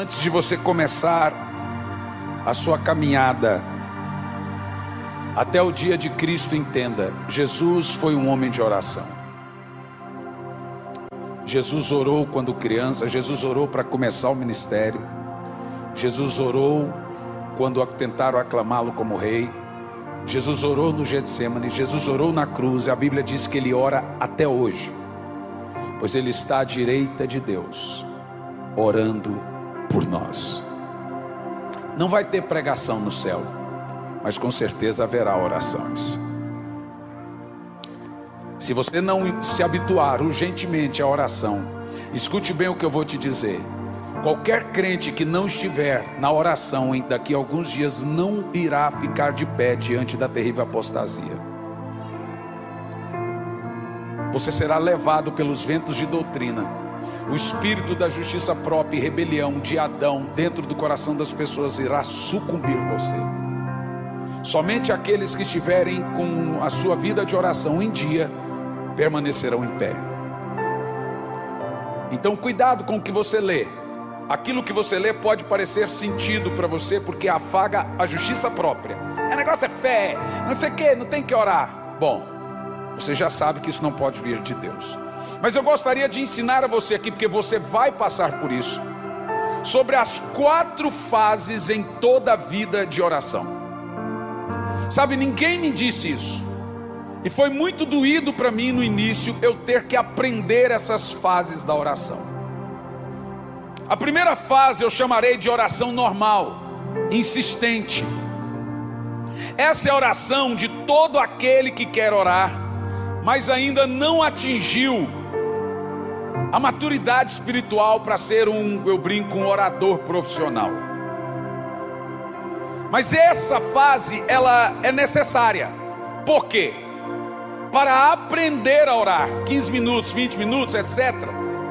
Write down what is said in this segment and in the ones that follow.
Antes de você começar a sua caminhada até o dia de Cristo, entenda: Jesus foi um homem de oração. Jesus orou quando criança, Jesus orou para começar o ministério, Jesus orou quando tentaram aclamá-lo como rei, Jesus orou no Getsemane, Jesus orou na cruz, e a Bíblia diz que ele ora até hoje, pois ele está à direita de Deus, orando por nós. Não vai ter pregação no céu, mas com certeza haverá orações. Se você não se habituar urgentemente à oração, escute bem o que eu vou te dizer: qualquer crente que não estiver na oração daqui a alguns dias não irá ficar de pé diante da terrível apostasia. Você será levado pelos ventos de doutrina. O espírito da justiça própria e rebelião de Adão dentro do coração das pessoas irá sucumbir você. Somente aqueles que estiverem com a sua vida de oração em dia permanecerão em pé. Então cuidado com o que você lê. Aquilo que você lê pode parecer sentido para você, porque afaga a justiça própria. O negócio é fé, não sei o que, não tem que orar. Bom, você já sabe que isso não pode vir de Deus. Mas eu gostaria de ensinar a você aqui, porque você vai passar por isso, sobre as 4 fases em toda a vida de oração. Sabe, ninguém me disse isso. E foi muito doído para mim no início eu ter que aprender essas fases da oração. A primeira fase eu chamarei de oração normal, insistente. Essa é a oração de todo aquele que quer orar, mas ainda não atingiu a maturidade espiritual para ser eu brinco, um orador profissional. Mas essa fase, ela é necessária. Por quê? Para aprender a orar, 15 minutos, 20 minutos, etc.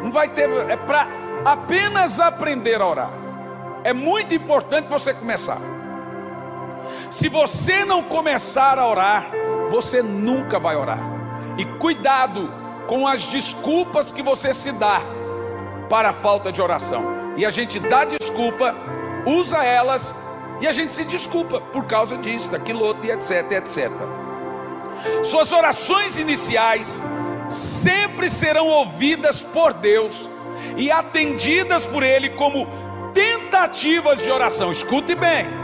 Não vai ter, é para apenas aprender a orar. É muito importante você começar. Se você não começar a orar, você nunca vai orar. E cuidado com as desculpas que você se dá para a falta de oração. E a gente dá desculpa, usa elas, e a gente se desculpa por causa disso, daquilo outro, e etc, etc. Suas orações iniciais sempre serão ouvidas por Deus e atendidas por Ele como tentativas de oração. Escute bem.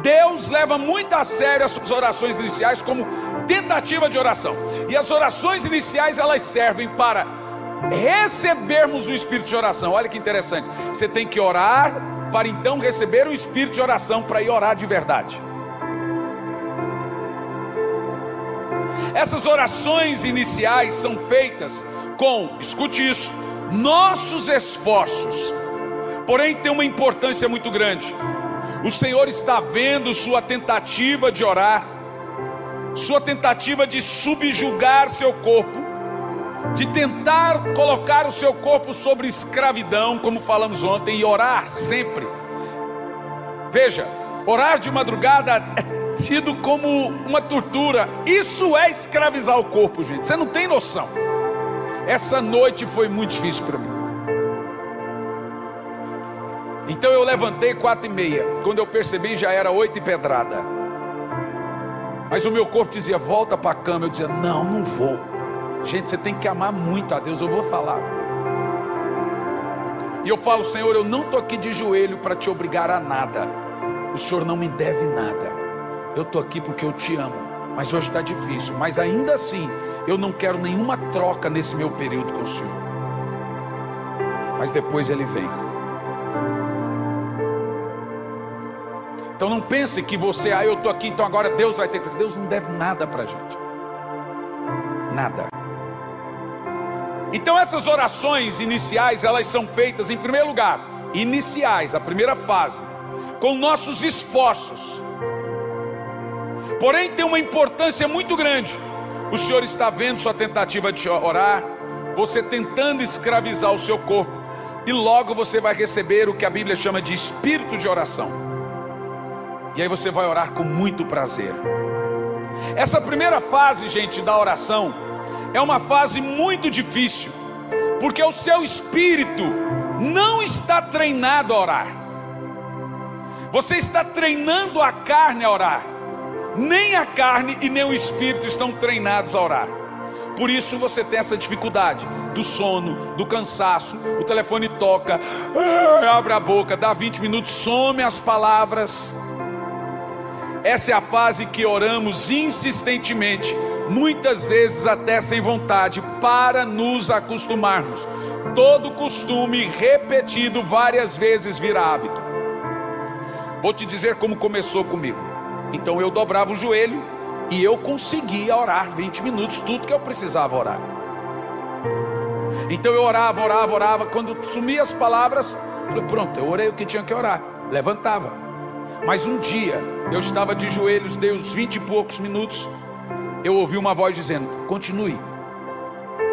Deus leva muito a sério as suas orações iniciais como tentativa de oração. E as orações iniciais, elas servem para recebermos o espírito de oração. Olha que interessante. Você tem que orar para então receber o espírito de oração para ir orar de verdade. Essas orações iniciais são feitas com, escute isso, nossos esforços. Porém tem uma importância muito grande. O Senhor está vendo sua tentativa de orar, sua tentativa de subjugar seu corpo, de tentar colocar o seu corpo sobre escravidão, como falamos ontem, e orar sempre. Veja, orar de madrugada é tido como uma tortura. Isso é escravizar o corpo, gente. Você não tem noção. Essa noite foi muito difícil para mim. Então eu levantei 4h30. Quando eu percebi já era 8 e pedrada. Mas o meu corpo dizia: volta para a cama. Eu dizia: não, não vou. Gente, você tem que amar muito a Deus. Eu vou falar. E eu falo: Senhor, eu não estou aqui de joelho para te obrigar a nada. O Senhor não me deve nada. Eu estou aqui porque eu te amo. Mas hoje está difícil. Mas ainda assim, eu não quero nenhuma troca nesse meu período com o Senhor. Mas depois Ele vem. Então não pense que você, eu estou aqui, então agora Deus vai ter que fazer. Deus não deve nada para a gente. Nada. Então essas orações iniciais, elas são feitas em primeiro lugar, iniciais, a primeira fase, com nossos esforços. Porém tem uma importância muito grande. O Senhor está vendo sua tentativa de orar, você tentando escravizar o seu corpo, e logo você vai receber o que a Bíblia chama de espírito de oração. E aí você vai orar com muito prazer. Essa primeira fase, gente, da oração é uma fase muito difícil, porque o seu espírito não está treinado a orar. Você está treinando a carne a orar. Nem a carne e nem o espírito estão treinados a orar. Por isso você tem essa dificuldade do sono, do cansaço. O telefone toca, abre a boca, dá 20 minutos, some as palavras. Essa é a fase que oramos insistentemente, muitas vezes até sem vontade, para nos acostumarmos. Todo costume repetido várias vezes vira hábito. Vou te dizer como começou comigo. Então eu dobrava o joelho e eu conseguia orar 20 minutos, tudo que eu precisava orar. Então eu orava. Quando sumia as palavras, falei, pronto, eu orei o que tinha que orar. Levantava. Mas um dia, eu estava de joelhos, dei uns 20 e poucos minutos. Eu ouvi uma voz dizendo, continue.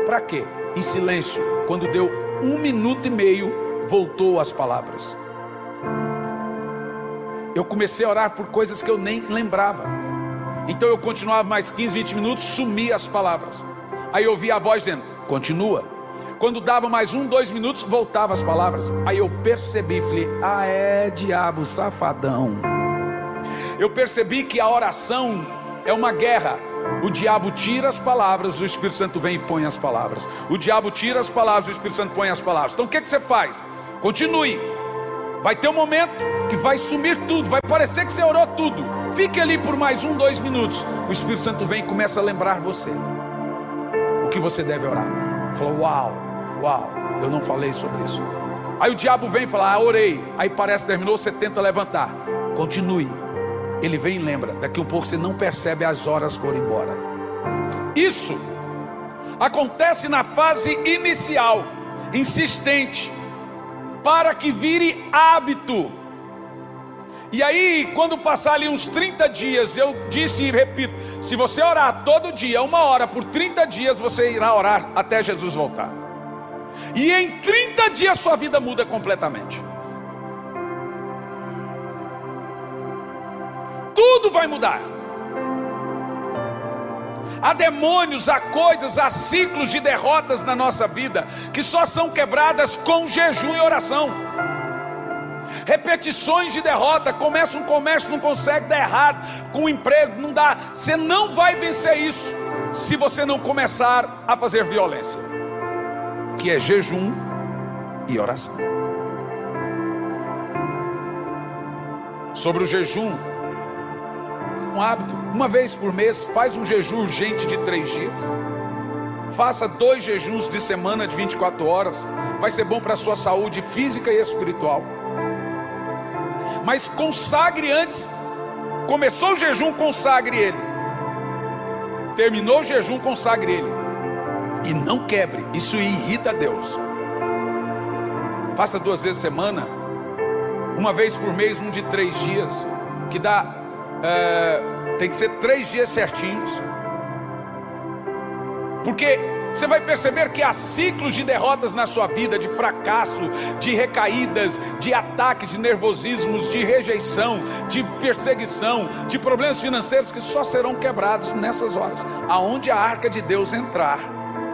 Para quê? Em silêncio. Quando deu 1 minuto e meio, voltou as palavras. Eu comecei a orar por coisas que eu nem lembrava. Então eu continuava mais 15, 20 minutos, sumia as palavras. Aí eu ouvi a voz dizendo, continua. Quando dava mais 1, 2 minutos, voltava as palavras. Aí eu percebi, falei, diabo safadão. Eu percebi que a oração é uma guerra. O diabo tira as palavras, o Espírito Santo vem e põe as palavras. O diabo tira as palavras, o Espírito Santo põe as palavras. Então o que você faz? Continue. Vai ter um momento que vai sumir tudo, vai parecer que você orou tudo. Fique ali por mais 1, 2 minutos. O Espírito Santo vem e começa a lembrar você o que você deve orar. Falou, uau, eu não falei sobre isso. Aí o diabo vem e fala, orei. Aí parece que terminou, você tenta levantar. Continue. Ele vem e lembra. Daqui um pouco você não percebe, as horas foram embora. Isso acontece na fase inicial, insistente, para que vire hábito. E aí, quando passar ali uns 30 dias, eu disse e repito, se você orar todo dia, 1 hora por 30 dias, você irá orar até Jesus voltar. E em 30 dias sua vida muda completamente. Tudo vai mudar. Há demônios, há coisas, há ciclos de derrotas na nossa vida que só são quebradas com jejum e oração. Repetições de derrota, começa um comércio, não consegue, dá errado, com um emprego, não dá. Você não vai vencer isso se você não começar a fazer violência, que é jejum e oração. Sobre o jejum, um hábito, uma vez por mês, faz um jejum urgente de 3 dias. Faça 2 jejuns de semana de 24 horas. Vai ser bom para a sua saúde física e espiritual. Mas consagre antes. Começou o jejum, consagre ele. Terminou o jejum, consagre ele. E não quebre, isso irrita a Deus. Faça 2 vezes por semana. Uma vez por mês, um de 3 dias. Que dá... tem que ser 3 dias certinhos. Porque você vai perceber que há ciclos de derrotas na sua vida, de fracasso, de recaídas, de ataques, de nervosismos, de rejeição, de perseguição, de problemas financeiros que só serão quebrados nessas horas. Aonde a arca de Deus entrar,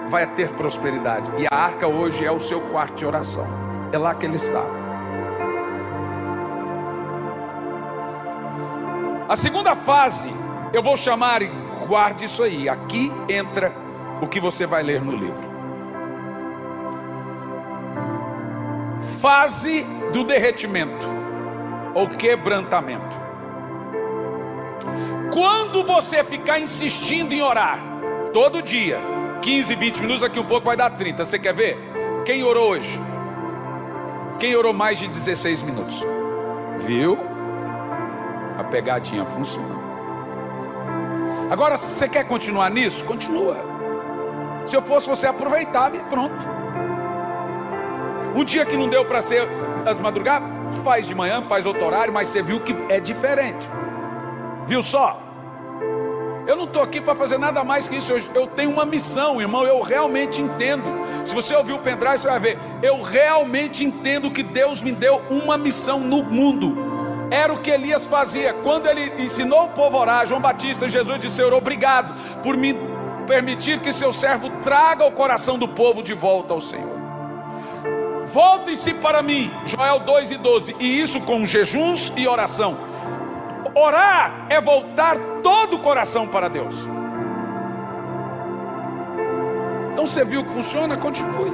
vai ter prosperidade. E a arca hoje é o seu quarto de oração. É lá que ele está. A segunda fase, eu vou chamar, e guarde isso aí, aqui entra o que você vai ler no livro. Fase do derretimento, ou quebrantamento. Quando você ficar insistindo em orar, todo dia, 15, 20 minutos, daqui um pouco vai dar 30, você quer ver? Quem orou hoje? Quem orou mais de 16 minutos? Viu? A pegadinha funciona. Agora, se você quer continuar nisso, continua. Se eu fosse, você aproveitava e pronto. Um dia que não deu para ser as madrugadas, faz de manhã, faz outro horário, mas você viu que é diferente. Viu só? Eu não estou aqui para fazer nada mais que isso. Eu tenho uma missão, irmão. Eu realmente entendo. Se você ouvir o pendrive, você vai ver. Eu realmente entendo que Deus me deu uma missão no mundo. Era o que Elias fazia. Quando ele ensinou o povo a orar, João Batista, Jesus disse: Senhor, obrigado por me permitir que seu servo traga o coração do povo de volta ao Senhor. voltem-se para mim, Joel 2:12, e isso com jejuns e oração. Orar é voltar todo o coração para Deus. Então você viu que funciona? Continue.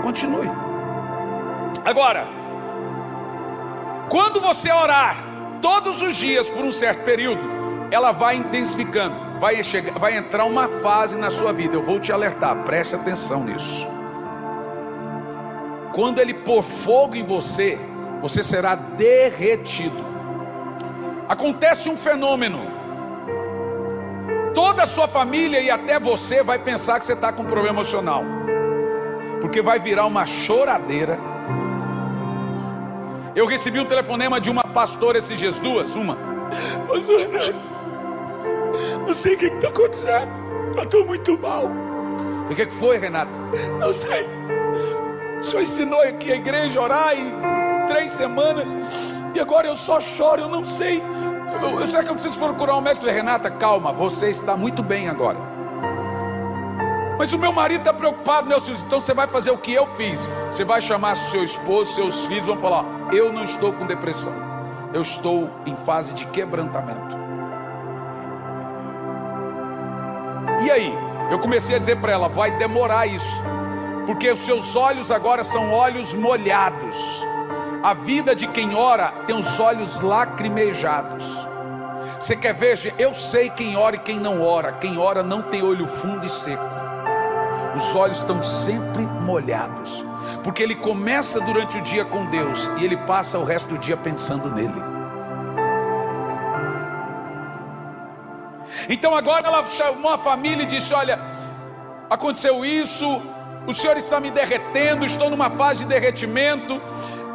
Continue. Agora, quando você orar todos os dias por um certo período, ela vai intensificando, vai entrar uma fase na sua vida. Eu vou te alertar, preste atenção nisso. Quando ele pôr fogo em você, você será derretido. Acontece um fenômeno. Toda a sua família e até você vai pensar que você está com um problema emocional, porque vai virar uma choradeira. Eu recebi um telefonema de uma pastora esses dias, uma. Pastor, não sei o que está acontecendo, eu estou muito mal. O que foi, Renata? Não sei. O senhor ensinou aqui a igreja a orar em 3 semanas, e agora eu só choro, eu não sei. Será que eu preciso procurar um médico? Eu falei, Renata, calma, você está muito bem agora. Mas o meu marido está preocupado, meus filhos. Então você vai fazer o que eu fiz. Você vai chamar seu esposo, seus filhos, vão falar, eu não estou com depressão, eu estou em fase de quebrantamento. E aí? Eu comecei a dizer para ela, vai demorar isso, porque os seus olhos agora são olhos molhados. A vida de quem ora tem os olhos lacrimejados. Você quer ver? Eu sei quem ora e quem não ora. Quem ora não tem olho fundo e seco. Os olhos estão sempre molhados, porque ele começa durante o dia com Deus e ele passa o resto do dia pensando nele. Então agora ela chamou a família e disse, olha, aconteceu isso, o Senhor está me derretendo, estou numa fase de derretimento.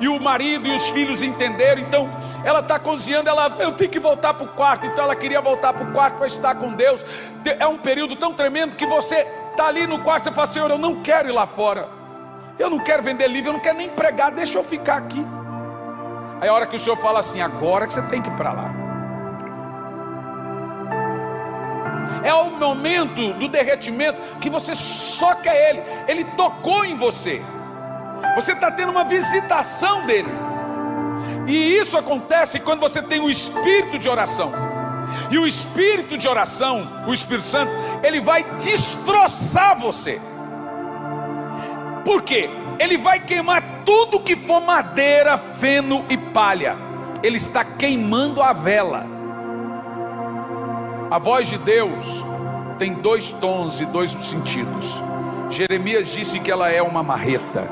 E o marido e os filhos entenderam. Então ela está cozinhando, eu tenho que voltar para o quarto. Então ela queria voltar para o quarto para estar com Deus. É um período tão tremendo que você está ali no quarto, você fala, Senhor, eu não quero ir lá fora, eu não quero vender livro, eu não quero nem pregar, deixa eu ficar aqui. Aí a hora que o Senhor fala assim, agora que você tem que ir para lá. É o momento do derretimento que você só quer ele tocou em você. Você está tendo uma visitação dele. E isso acontece quando você tem o espírito de oração. E o espírito de oração, o Espírito Santo, ele vai destroçar você. Por quê? Ele vai queimar tudo que for madeira, feno e palha. Ele está queimando a vela. A voz de Deus tem 2 tons e 2 sentidos. Jeremias disse que ela é uma marreta.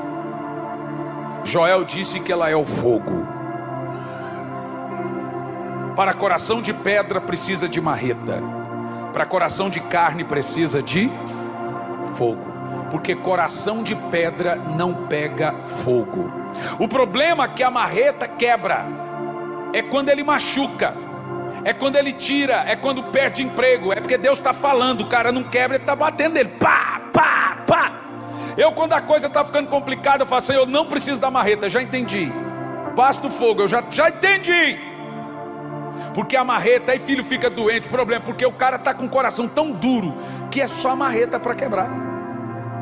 Joel disse que ela é o fogo. Para coração de pedra precisa de marreta. Para coração de carne precisa de fogo. Porque coração de pedra não pega fogo. O problema é que a marreta quebra. É quando ele machuca. É quando ele tira. É quando perde emprego. É porque Deus está falando. O cara não quebra, ele está batendo nele. Pá, pá, pá. Eu, quando a coisa está ficando complicada, eu falo assim, eu não preciso da marreta, já entendi. Basta o fogo, eu já entendi. Porque a marreta, aí filho fica doente, problema, porque o cara está com o coração tão duro, que é só a marreta para quebrar.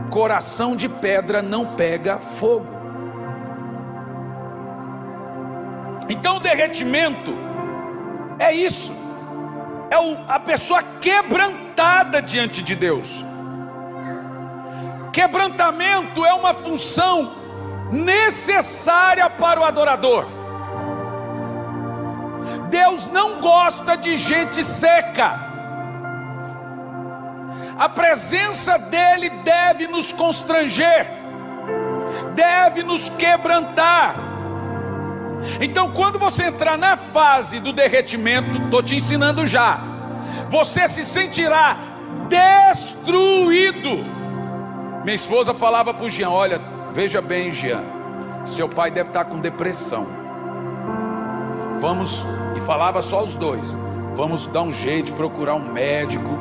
Coração de pedra não pega fogo. Então o derretimento é isso. É a pessoa quebrantada diante de Deus. Quebrantamento é uma função necessária para o adorador. Deus não gosta de gente seca. A presença dele deve nos constranger, deve nos quebrantar. Então quando você entrar na fase do derretimento, estou te ensinando já, você se sentirá destruído. Minha esposa falava para o Jean, olha, veja bem, Jean, seu pai deve estar com depressão. Vamos, e falava só os dois, vamos dar um jeito, procurar um médico.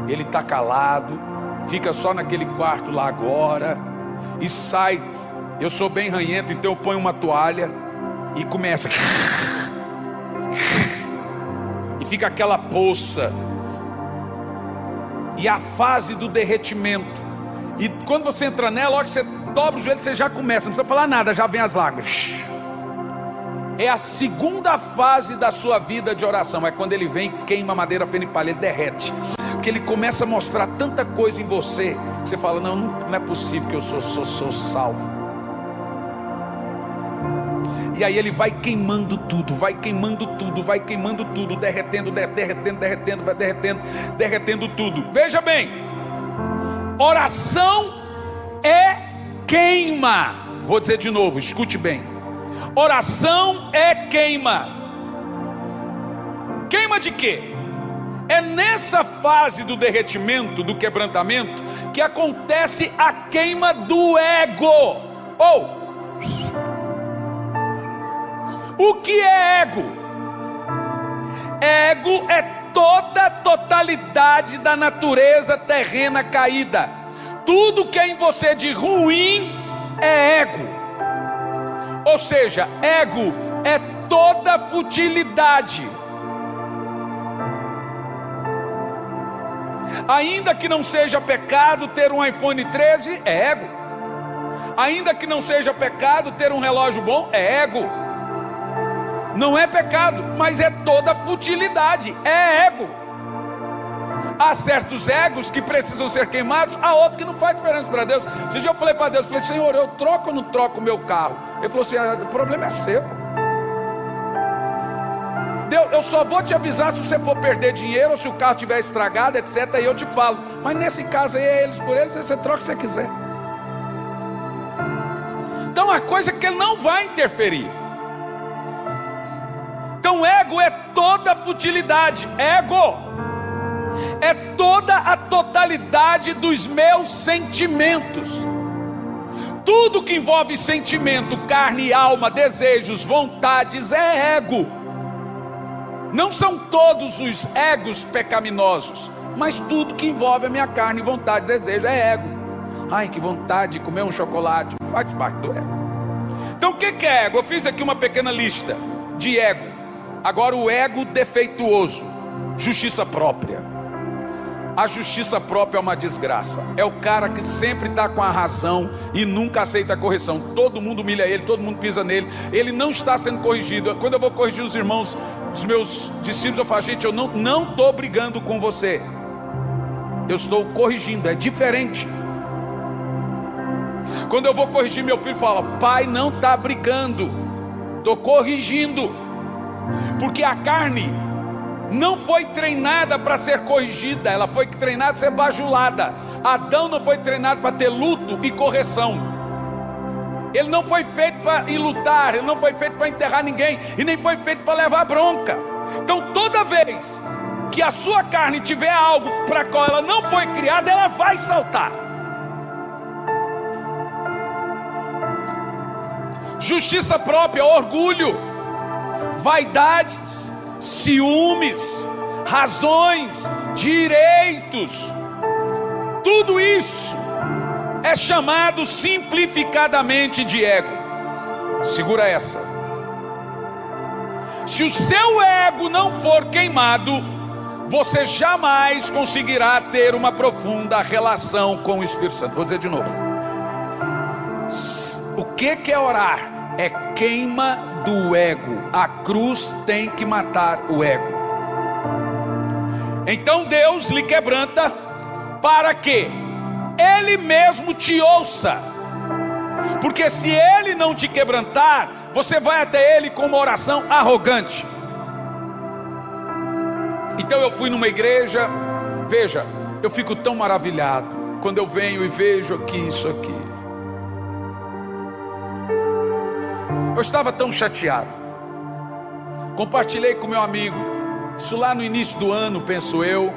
Ele está calado, fica só naquele quarto lá agora, e sai. Eu sou bem ranhento, então eu ponho uma toalha e começa, e fica aquela poça. E a fase do derretimento. E quando você entra nela, logo que você dobra o joelho, você já começa, não precisa falar nada, já vem as lágrimas. É a segunda fase da sua vida de oração. É quando ele vem, queima a madeira, feno e palha, ele derrete. Porque ele começa a mostrar tanta coisa em você, você fala, não é possível que eu sou salvo. E aí ele vai queimando tudo, vai queimando tudo, vai queimando tudo, derretendo, vai derretendo tudo. Veja bem, oração é queima. Vou dizer de novo, escute bem. Oração é queima. Queima de quê? É nessa fase do derretimento, do quebrantamento, que acontece a queima do ego. O que é ego? Ego é toda a totalidade da natureza terrena caída. Tudo que é em você de ruim é ego. Ou seja, ego é toda futilidade. Ainda que não seja pecado ter um iPhone 13, é ego. Ainda que não seja pecado ter um relógio bom, é ego. Não é pecado, mas é toda futilidade, é ego. Há certos egos que precisam ser queimados, há outros que não faz diferença para Deus. Esse dia eu falei para Deus, Senhor, eu troco ou não troco o meu carro? Ele falou assim, o problema é seu. Deus, eu só vou te avisar se você for perder dinheiro, ou se o carro estiver estragado, etc, aí eu te falo. Mas nesse caso aí é eles por eles, você troca se você quiser. Então a coisa é que ele não vai interferir. Então ego é toda futilidade. Ego é toda a totalidade dos meus sentimentos. Tudo que envolve sentimento, carne, alma, desejos, vontades é ego. Não são todos os egos pecaminosos, mas tudo que envolve a minha carne, vontade, desejo é ego. Ai, que vontade de comer um chocolate, faz parte do ego. Então o que é ego? Eu fiz aqui uma pequena lista de ego. Agora o ego defeituoso, justiça própria. A justiça própria é uma desgraça. É o cara que sempre está com a razão e nunca aceita a correção. Todo mundo humilha ele, todo mundo pisa nele. Ele não está sendo corrigido. Quando eu vou corrigir os irmãos, os meus discípulos, eu falo, gente, eu não estou brigando com você. Eu estou corrigindo, é diferente. Quando eu vou corrigir meu filho, fala, pai, não está brigando, estou corrigindo. Porque a carne não foi treinada para ser corrigida, ela foi treinada para ser bajulada. Adão não foi treinado para ter luto e correção. Ele não foi feito para ir lutar, ele não foi feito para enterrar ninguém, e nem foi feito para levar bronca. Então toda vez que a sua carne tiver algo para qual ela não foi criada, ela vai saltar. Justiça própria, orgulho, vaidades, ciúmes, razões, direitos, tudo isso é chamado simplificadamente de ego. Segura essa. Se o seu ego não for queimado, você jamais conseguirá ter uma profunda relação com o Espírito Santo. Vou dizer de novo. O que é orar? É queima do ego. A cruz tem que matar o ego. Então Deus lhe quebranta para que Ele mesmo te ouça. Porque se Ele não te quebrantar, você vai até Ele com uma oração arrogante. Então eu fui numa igreja, veja, eu fico tão maravilhado quando eu venho e vejo aqui isso aqui. Eu estava tão chateado. Compartilhei com meu amigo isso lá no início do ano, penso eu,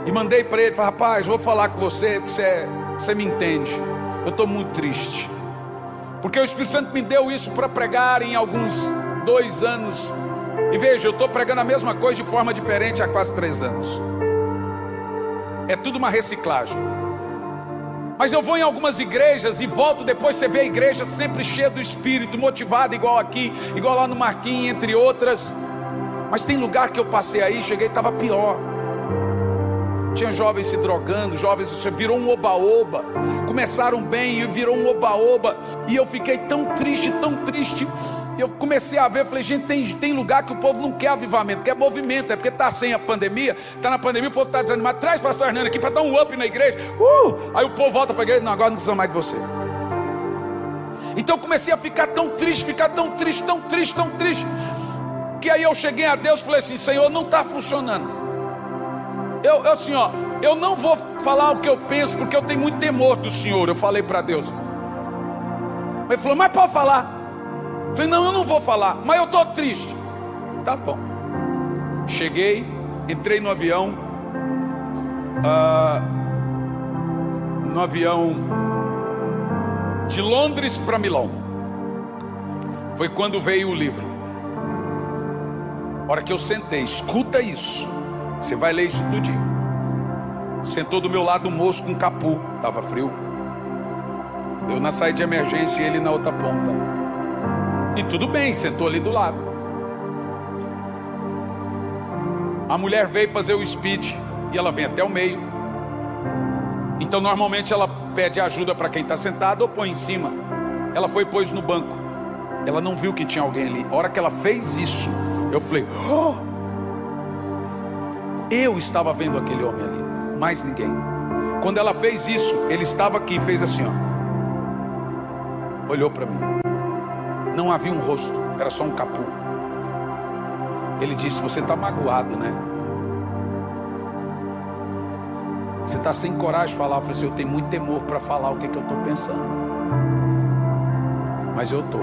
e mandei para ele, falei, rapaz, vou falar com você, você me entende. Eu estou muito triste, porque o Espírito Santo me deu isso para pregar em alguns 2 anos. E veja, eu estou pregando a mesma coisa de forma diferente há quase 3 anos. É tudo uma reciclagem. Mas eu vou em algumas igrejas e volto depois, você vê a igreja sempre cheia do Espírito, motivada igual aqui, igual lá no Marquinhos, entre outras. Mas tem lugar que eu passei aí, cheguei e estava pior. Tinha jovens se drogando, jovens, virou um oba-oba. Começaram bem e virou um oba-oba. E eu fiquei tão triste, tão triste. Eu comecei a ver, falei, gente, tem lugar que o povo não quer avivamento, quer movimento. É porque está sem a pandemia, está na pandemia, o povo está desanimado. Traz o pastor Hernani aqui para dar um up na igreja. Aí o povo volta para a igreja, não, agora não precisa mais de você. Então eu comecei a ficar tão triste, tão triste. Que aí eu cheguei a Deus e falei assim, Senhor, não está funcionando. Eu não vou falar o que eu penso, porque eu tenho muito temor do Senhor. Eu falei para Deus. Ele falou, mas pode falar. Eu falei, não, eu não vou falar, mas eu estou triste. Tá bom. Cheguei, entrei no avião. De Londres para Milão. Foi quando veio o livro. A hora que eu sentei, escuta isso. Você vai ler isso tudinho. Sentou do meu lado um moço com capu. Estava frio. Eu na saída de emergência e ele na outra ponta. E tudo bem, sentou ali do lado. A mulher veio fazer o speed. E ela vem até o meio. Então normalmente ela pede ajuda para quem está sentado ou põe em cima. Ela foi e pôs no banco. Ela não viu que tinha alguém ali. A hora que ela fez isso, eu falei, eu estava vendo aquele homem ali, mais ninguém. Quando ela fez isso, ele estava aqui, fez assim, olhou para mim. Não havia um rosto, era só um capu. Ele disse, você está magoado, né? Você está sem coragem de falar. Eu falei assim, eu tenho muito temor para falar o que eu estou pensando. Mas eu estou,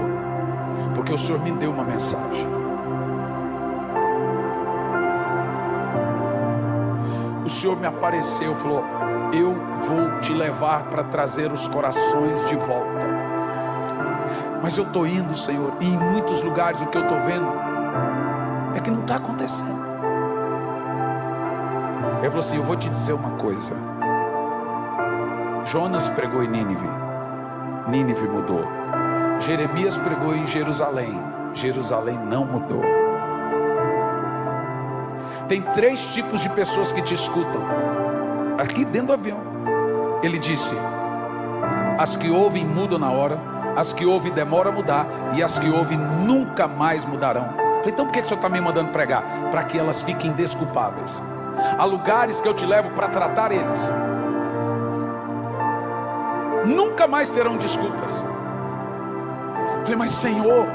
porque o Senhor me deu uma mensagem. O Senhor me apareceu, falou, eu vou te levar para trazer os corações de volta. Mas eu estou indo, Senhor, e em muitos lugares o que eu estou vendo é que não está acontecendo. Ele falou assim, eu vou te dizer uma coisa. Jonas pregou em Nínive, Nínive mudou. Jeremias pregou em Jerusalém, Jerusalém não mudou. Tem 3 tipos de pessoas que te escutam aqui dentro do avião. Ele disse, as que ouvem mudam na hora, as que ouvem demoram a mudar, e as que ouvem nunca mais mudarão. Falei, então por que o Senhor está me mandando pregar? Para que elas fiquem desculpáveis. Há lugares que eu te levo para tratar eles. Nunca mais terão desculpas. Falei, mas Senhor,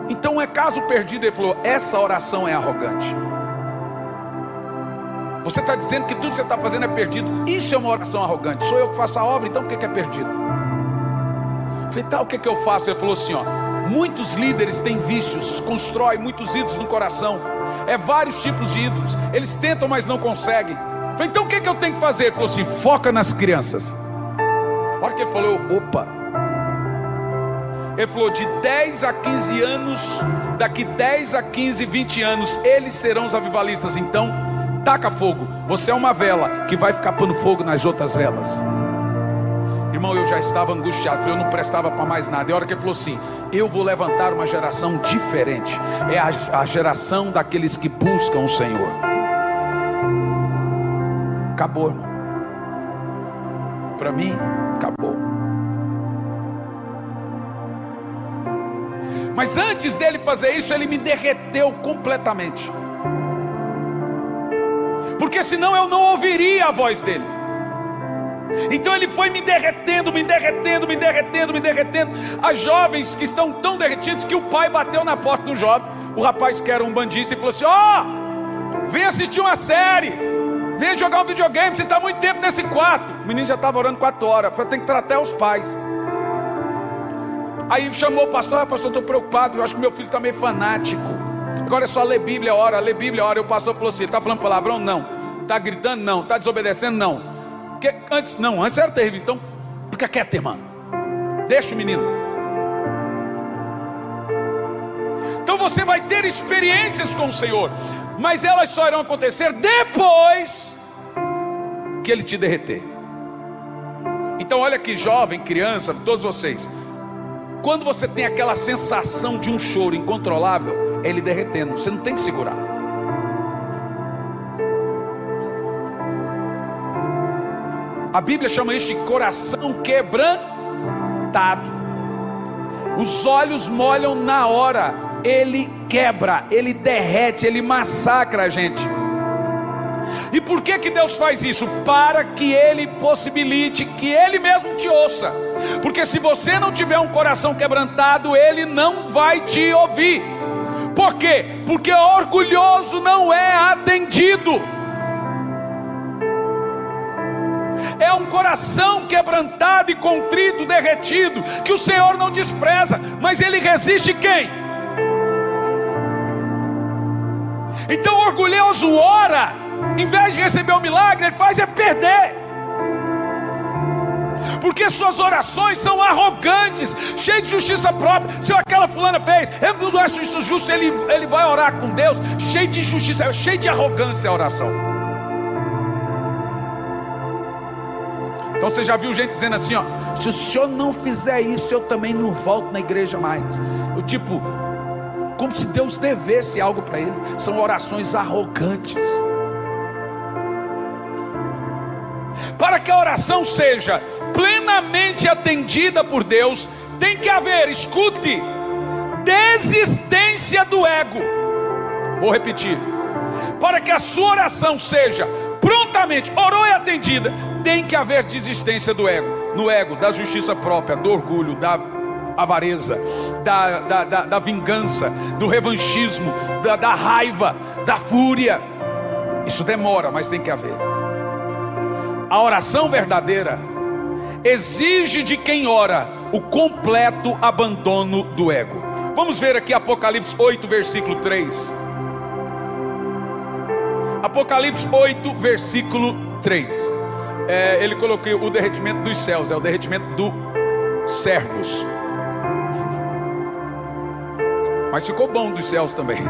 então é caso perdido. Ele falou, essa oração é arrogante. Você está dizendo que tudo que você está fazendo é perdido. Isso é uma oração arrogante. Sou eu que faço a obra, então por que é perdido? Falei, tá, o que eu faço? Ele falou assim, muitos líderes têm vícios, constroem muitos ídolos no coração. É vários tipos de ídolos. Eles tentam, mas não conseguem. Falei, então o que eu tenho que fazer? Ele falou assim, foca nas crianças. A hora que ele falou, opa. Ele falou, de 10 a 15 anos, daqui 10 a 15, 20 anos, eles serão os avivalistas. Então, taca fogo. Você é uma vela que vai ficar pondo fogo nas outras velas. Irmão, eu já estava angustiado, eu não prestava para mais nada. E a hora que ele falou assim, eu vou levantar uma geração diferente. É a geração daqueles que buscam o Senhor. Acabou, irmão. Para mim, acabou. Mas antes dele fazer isso, ele me derreteu completamente. Porque senão eu não ouviria a voz dele. Então ele foi me derretendo. As jovens que estão tão derretidas que o pai bateu na porta do jovem. O rapaz que era um bandista e falou assim, vem assistir uma série, vem jogar um videogame, você está muito tempo nesse quarto. O menino já estava orando 4 horas. Falei, tem que tratar os pais. Aí chamou o pastor, pastor, estou preocupado, eu acho que meu filho está meio fanático. Agora é só ler Bíblia, ora, ler Bíblia, ora. E o pastor falou assim, está falando palavrão? Não. Está gritando? Não. Está desobedecendo? Não. Porque antes era terrível. Então fica quieto, irmão. Deixa o menino. Então você vai ter experiências com o Senhor, mas elas só irão acontecer depois que Ele te derreter. Então olha aqui, jovem, criança, todos vocês. Quando você tem aquela sensação de um choro incontrolável, é Ele derretendo, você não tem que segurar. A Bíblia chama isso de coração quebrantado. Os olhos molham na hora, ele quebra, ele derrete, ele massacra a gente. E por que Deus faz isso? Para que ele possibilite que ele mesmo te ouça. Porque se você não tiver um coração quebrantado, ele não vai te ouvir. Por quê? Porque orgulhoso não é atendido. É um coração quebrantado e contrito, derretido, que o Senhor não despreza, mas ele resiste quem? Então o orgulhoso ora, em vez de receber o milagre, ele faz é perder. Porque suas orações são arrogantes, cheias de justiça própria. Se aquela fulana fez, eu não acho isso justo, ele vai orar com Deus, cheio de justiça, cheio de arrogância a oração. Então você já viu gente dizendo assim, ó, se o senhor não fizer isso, eu também não volto na igreja mais. O tipo, como se Deus devesse algo para ele. São orações arrogantes. Para que a oração seja plenamente atendida por Deus, tem que haver, escute, desistência do ego. Vou repetir. Para que a sua oração seja prontamente, orou e atendida, tem que haver desistência do ego. No ego, da justiça própria, do orgulho, da avareza, da vingança, do revanchismo, da raiva, da fúria. Isso demora, mas tem que haver. A oração verdadeira exige de quem ora o completo abandono do ego. Vamos ver aqui Apocalipse 8, versículo 3. Apocalipse 8, versículo 3. Ele colocou o derretimento dos céus, é o derretimento dos servos. Mas ficou bom dos céus também.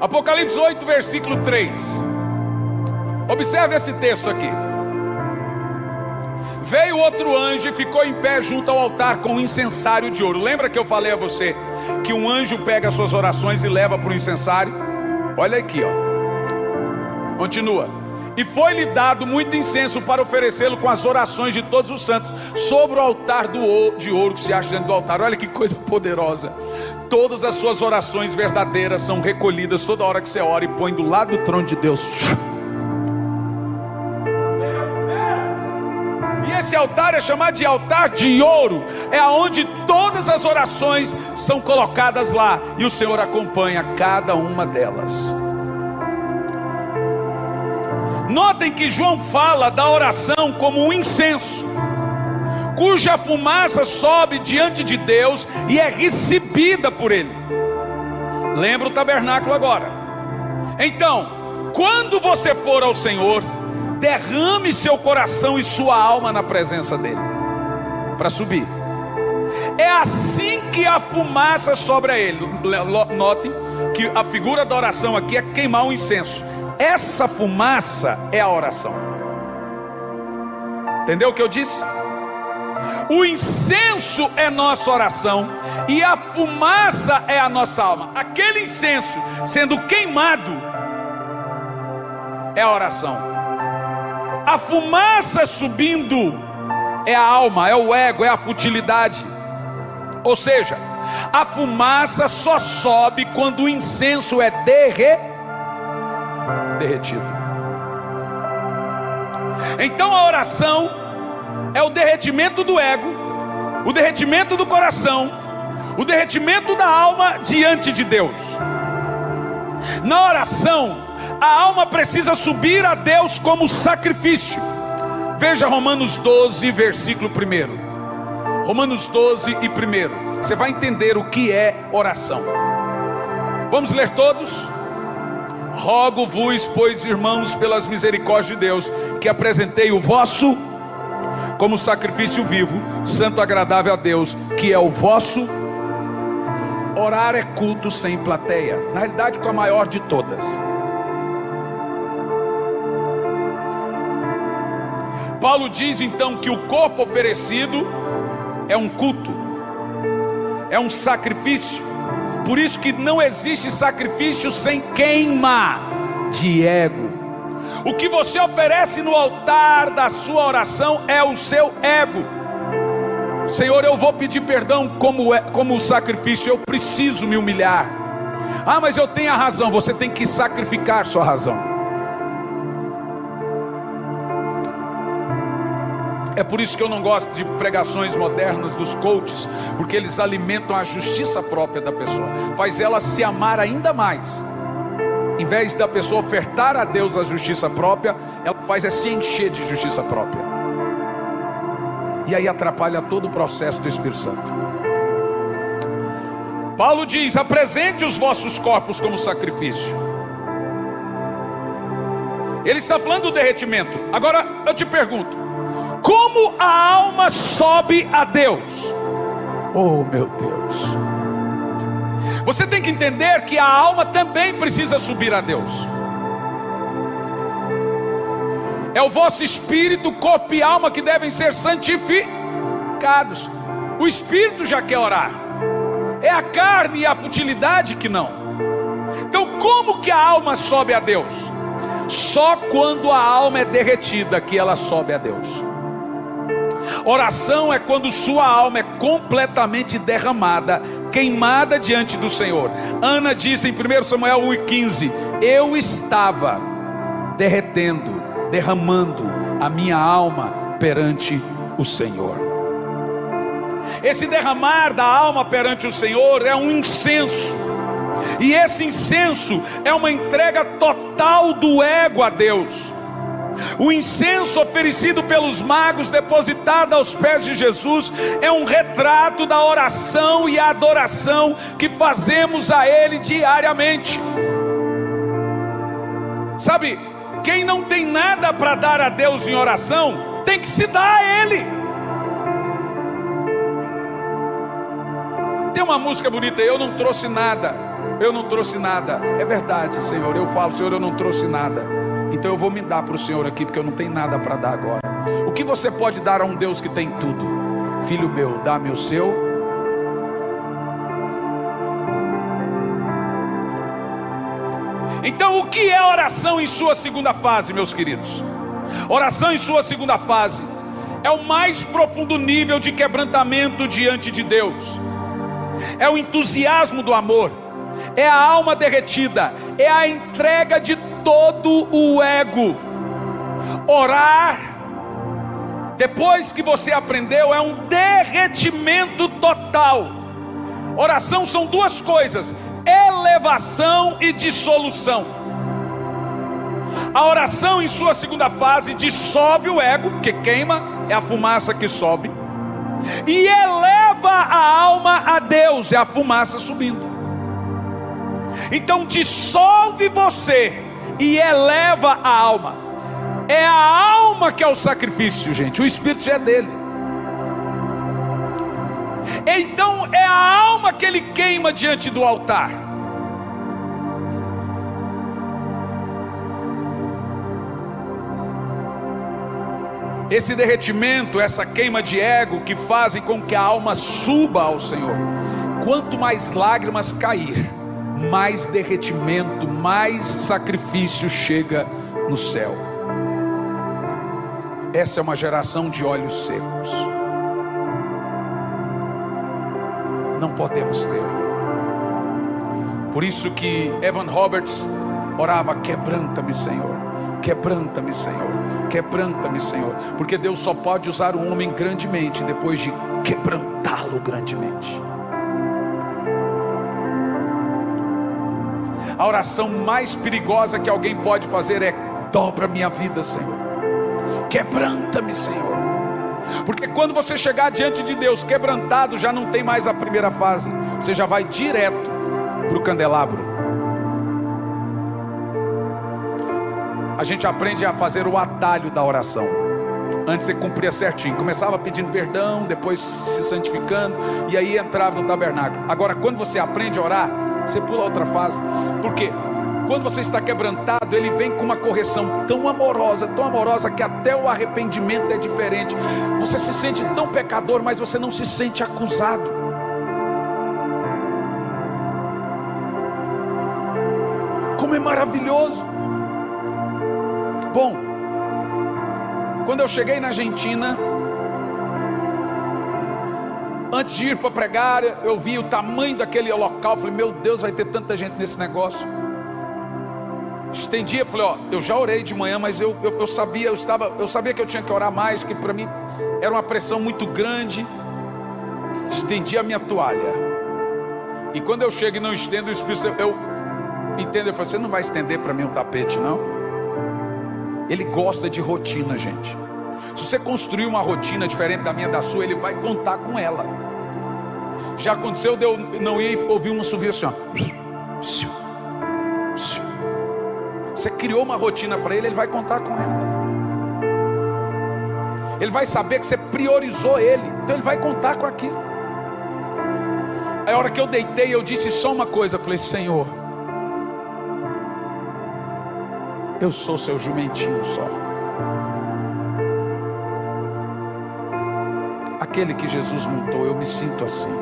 Apocalipse 8, versículo 3. Observe esse texto aqui. Veio outro anjo e ficou em pé junto ao altar com um incensário de ouro. Lembra que eu falei a você que um anjo pega as suas orações e leva para o incensário? Olha aqui, ó. Continua. E foi-lhe dado muito incenso para oferecê-lo com as orações de todos os santos sobre o altar de ouro que se acha dentro do altar. Olha que coisa poderosa. Todas as suas orações verdadeiras são recolhidas toda hora que você ora e põe do lado do trono de Deus. E esse altar é chamado de altar de ouro. É onde todas as orações são colocadas lá. E o Senhor acompanha cada uma delas. Notem que João fala da oração como um incenso, cuja fumaça sobe diante de Deus e é recebida por Ele. Lembra o tabernáculo agora. Então, quando você for ao Senhor, derrame seu coração e sua alma na presença dEle, para subir. É assim que a fumaça sobre a Ele. Notem que a figura da oração aqui é queimar um incenso. Essa fumaça é a oração. Entendeu o que eu disse? O incenso é nossa oração e a fumaça é a nossa alma. Aquele incenso sendo queimado é a oração. A fumaça subindo é a alma, é o ego, é a futilidade. Ou seja, a fumaça só sobe quando o incenso é derretido. Então a oração é o derretimento do ego, o derretimento do coração, o derretimento da alma diante de Deus. Na oração, a alma precisa subir a Deus como sacrifício. Veja Romanos 12, versículo 1. Romanos 12 e 1. Você vai entender o que é oração. Vamos ler todos? Rogo-vos, pois, irmãos, pelas misericórdias de Deus, que apresentei o vosso como sacrifício vivo, santo, agradável a Deus, que é o vosso. Orar é culto sem plateia, na realidade com a maior de todas. Paulo diz então que o corpo oferecido é um culto, é um sacrifício. Por isso que não existe sacrifício sem queima de ego. O que você oferece no altar da sua oração é o seu ego. Senhor, eu vou pedir perdão como sacrifício, eu preciso me humilhar. Ah, mas eu tenho a razão. Você tem que sacrificar sua razão. É por isso que eu não gosto de pregações modernas dos coaches, porque eles alimentam a justiça própria da pessoa, faz ela se amar ainda mais. Em vez da pessoa ofertar a Deus a justiça própria, ela faz se encher de justiça própria. E aí atrapalha todo o processo do Espírito Santo. Paulo diz: apresente os vossos corpos como sacrifício. Ele está falando do derretimento. Agora eu te pergunto: como a alma sobe a Deus? Oh meu Deus! Você tem que entender que a alma também precisa subir a Deus. É o vosso espírito, corpo e alma que devem ser santificados. O espírito já quer orar, é a carne e a futilidade que não. Então como que a alma sobe a Deus? Só quando a alma é derretida que ela sobe a Deus. Oração é quando sua alma é completamente derramada, queimada diante do Senhor. Ana diz em 1 Samuel 1,15: eu estava derretendo, derramando a minha alma perante o Senhor. Esse derramar da alma perante o Senhor é um incenso, e esse incenso é uma entrega total do ego a Deus. O incenso oferecido pelos magos, depositado aos pés de Jesus, é um retrato da oração e adoração que fazemos a Ele diariamente. Sabe, quem não tem nada para dar a Deus em oração, tem que se dar a Ele. Tem uma música bonita: eu não trouxe nada, eu não trouxe nada. É verdade, Senhor, eu falo: Senhor, eu não trouxe nada. Então eu vou me dar para o Senhor aqui, porque eu não tenho nada para dar agora. O que você pode dar a um Deus que tem tudo? Filho meu, dá-me o seu. Então o que é oração em sua segunda fase, meus queridos? Oração em sua segunda fase é o mais profundo nível de quebrantamento diante de Deus. É o entusiasmo do amor, é a alma derretida, é a entrega de todo o ego. Orar, depois que você aprendeu, é um derretimento total. Oração são duas coisas: elevação e dissolução. A oração em sua segunda fase dissolve o ego, porque queima, é a fumaça que sobe, e eleva a alma a Deus, é a fumaça subindo. Então dissolve você e eleva a alma. É a alma que é o sacrifício, gente. O espírito já é dele. Então é a alma que ele queima diante do altar. Esse derretimento, essa queima de ego que fazem com que a alma suba ao Senhor. Quanto mais lágrimas cair, mais derretimento, mais sacrifício chega no céu. Essa é uma geração de olhos secos. Não podemos ter. Por isso que Evan Roberts orava: quebranta-me, Senhor, quebranta-me, Senhor, quebranta-me, Senhor. Porque Deus só pode usar o homem grandemente depois de quebrantá-lo grandemente. A oração mais perigosa que alguém pode fazer é: dobra minha vida, Senhor, quebranta-me, Senhor. Porque quando você chegar diante de Deus quebrantado, já não tem mais a primeira fase, você já vai direto para o candelabro. A gente aprende a fazer o atalho da oração. Antes você cumpria certinho, começava pedindo perdão, depois se santificando, e aí entrava no tabernáculo. Agora quando você aprende a orar, você pula outra fase. Por quê? Quando você está quebrantado, ele vem com uma correção tão amorosa que até o arrependimento é diferente. Você se sente tão pecador, mas você não se sente acusado. Como é maravilhoso. Bom, quando eu cheguei na Argentina, antes de ir para pregar, eu vi o tamanho daquele local. Falei, meu Deus, vai ter tanta gente nesse negócio. Estendi, falei, ó, eu já orei de manhã, mas eu sabia que eu tinha que orar mais, que para mim era uma pressão muito grande. Estendi a minha toalha. E quando eu chego e não estendo, o Espírito Santo, eu falei, você não vai estender para mim um tapete, não? Ele gosta de rotina, gente. Se você construir uma rotina diferente da minha, da sua, ele vai contar com ela. Já aconteceu de eu não ir ouvir um assovio assim, ó. Você criou uma rotina para ele, ele vai contar com ela. Ele vai saber que você priorizou ele, então ele vai contar com aquilo. Aí a hora que eu deitei, eu disse só uma coisa, eu falei, Senhor, eu sou seu jumentinho só. Aquele que Jesus montou, eu me sinto assim.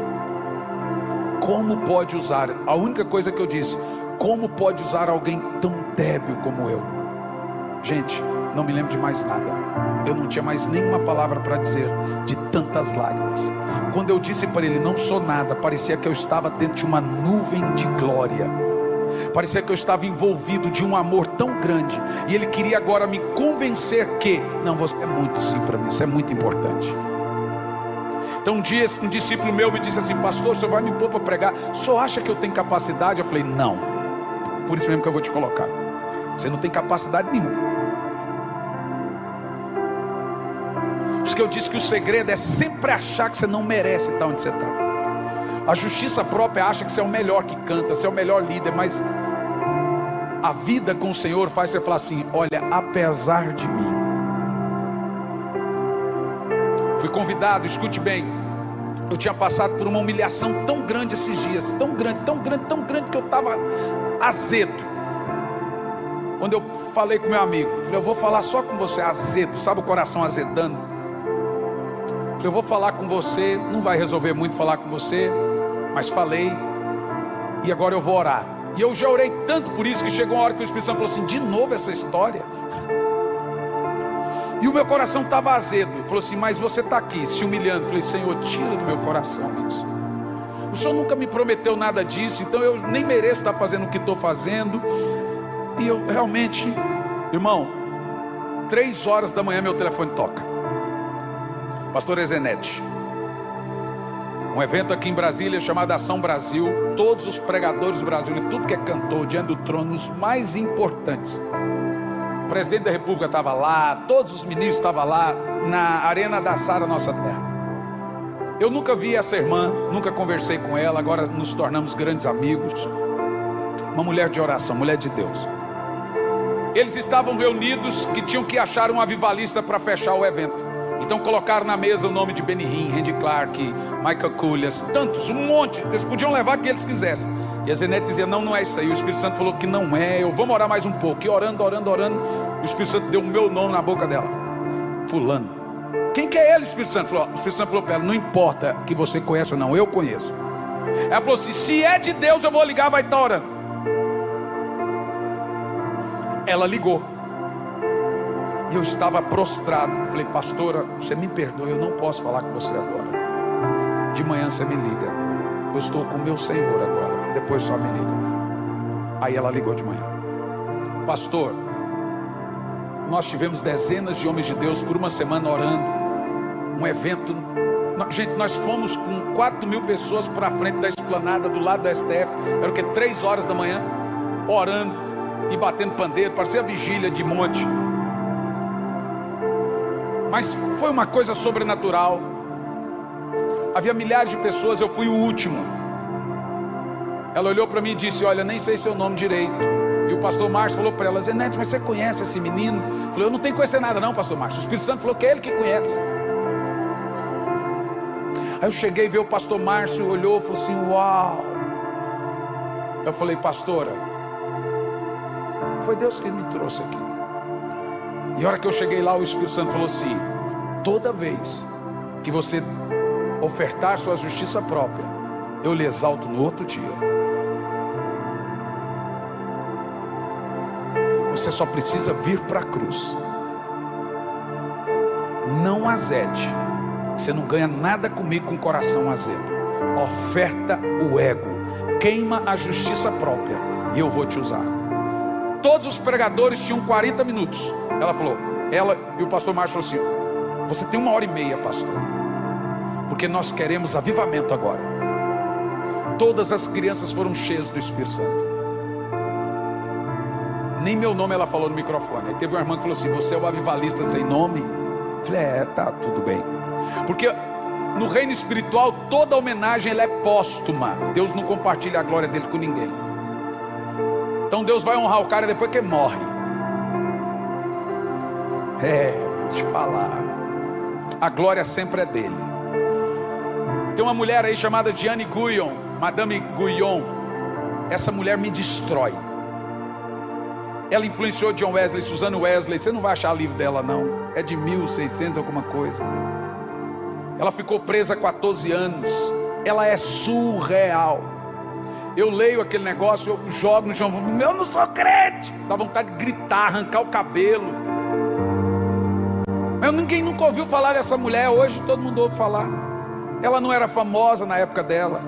Como pode usar, a única coisa que eu disse, como pode usar alguém tão débil como eu? Gente, não me lembro de mais nada. Eu não tinha mais nenhuma palavra para dizer, de tantas lágrimas. Quando eu disse para ele, não sou nada, parecia que eu estava dentro de uma nuvem de glória. Parecia que eu estava envolvido de um amor tão grande. E ele queria agora me convencer que, não, você é muito sim para mim, isso é muito importante. Então um dia um discípulo meu me disse assim, pastor, o senhor vai me pôr para pregar, o senhor acha que eu tenho capacidade? Eu falei, não, por isso mesmo que eu vou te colocar. Você não tem capacidade nenhuma. Por isso que eu disse que o segredo é sempre achar que você não merece estar onde você está. A justiça própria acha que você é o melhor que canta, você é o melhor líder, mas a vida com o Senhor faz você falar assim, olha, apesar de mim. Fui convidado, escute bem, eu tinha passado por uma humilhação tão grande esses dias, tão grande, que eu estava azedo. Quando eu falei com meu amigo, falei, eu vou falar só com você, azedo, sabe o coração azedando? Falei, eu vou falar com você, não vai resolver muito falar com você, mas falei, e agora eu vou orar. E eu já orei tanto por isso, que chegou uma hora que o Espírito Santo falou assim, de novo essa história? E o meu coração estava azedo. Ele falou assim, mas você está aqui se humilhando. Eu falei, Senhor, tira do meu coração isso. O Senhor nunca me prometeu nada disso, então eu nem mereço estar fazendo o que estou fazendo. E eu realmente, irmão, 3 horas da manhã meu telefone toca. Pastor Ezenete, um evento aqui em Brasília chamado Ação Brasil. Todos os pregadores do Brasil, e tudo que é cantor diante do trono, os mais importantes. O presidente da república estava lá, todos os ministros estavam lá, na arena da Sara, nossa terra. Eu nunca vi essa irmã, nunca conversei com ela, agora nos tornamos grandes amigos. Uma mulher de oração, mulher de Deus. Eles estavam reunidos, que tinham que achar um avivalista para fechar o evento. Então colocaram na mesa o nome de Benny Hinn, Randy Clark, Michael Cooley, tantos, um monte. Eles podiam levar o que eles quisessem. E a Zenete dizia, não é isso aí. O Espírito Santo falou que não é, vamos orar mais um pouco. E orando, o Espírito Santo deu o meu nome na boca dela. Fulano. Quem que é ele, Espírito Santo? O Espírito Santo falou para ela, não importa que você conhece ou não, eu conheço. Ela falou assim, se é de Deus eu vou ligar, vai estar orando. Ela ligou. E eu estava prostrado. Falei, pastora, você me perdoa, eu não posso falar com você agora. De manhã você me liga. Eu estou com o meu Senhor agora. Depois só me liga. Aí ela ligou de manhã. Pastor, nós tivemos dezenas de homens de Deus por uma semana orando. Um evento. Gente, nós fomos com 4.000 pessoas para a frente da esplanada do lado da STF. Era o que? 3 horas da manhã. Orando e batendo pandeiro. Parecia a vigília de monte. Mas foi uma coisa sobrenatural. Havia milhares de pessoas, eu fui o último. Ela olhou para mim e disse, olha, nem sei seu nome direito. E o pastor Márcio falou para ela, Zenete, mas você conhece esse menino? Eu falei, eu não tenho que conhecer nada não, pastor Márcio. O Espírito Santo falou que é ele que conhece. Aí eu cheguei e vi o pastor Márcio, olhou e falou assim, uau. Eu falei, pastora, foi Deus que me trouxe aqui. E a hora que eu cheguei lá, o Espírito Santo falou assim, toda vez que você ofertar sua justiça própria, eu lhe exalto no outro dia. Você só precisa vir para a cruz. Não azede. Você não ganha nada comigo com coração azedo. Oferta o ego, queima a justiça própria, e eu vou te usar. Todos os pregadores tinham 40 minutos. Ela falou, ela e o pastor Márcio falou assim: você tem 1h30, pastor, porque nós queremos avivamento agora. Todas as crianças foram cheias do Espírito Santo. Nem meu nome ela falou no microfone. Aí teve uma irmã que falou assim: você é o avivalista sem nome? Eu falei, tá tudo bem. Porque no reino espiritual toda homenagem ela é póstuma. Deus não compartilha a glória dele com ninguém. Então Deus vai honrar o cara depois que morre. Deixa eu falar, a glória sempre é dele. Tem uma mulher aí chamada Jeanne Guyon, Madame Guyon. Essa mulher me destrói. Ela influenciou John Wesley, Suzanne Wesley. Você não vai achar livro dela não, é de 1600 alguma coisa. Ela ficou presa 14 anos. Ela é surreal. Eu leio aquele negócio, eu jogo no chão, eu não sou crente. Dá vontade de gritar, arrancar o cabelo. Mas ninguém nunca ouviu falar dessa mulher. Hoje todo mundo ouve falar. Ela não era famosa na época dela.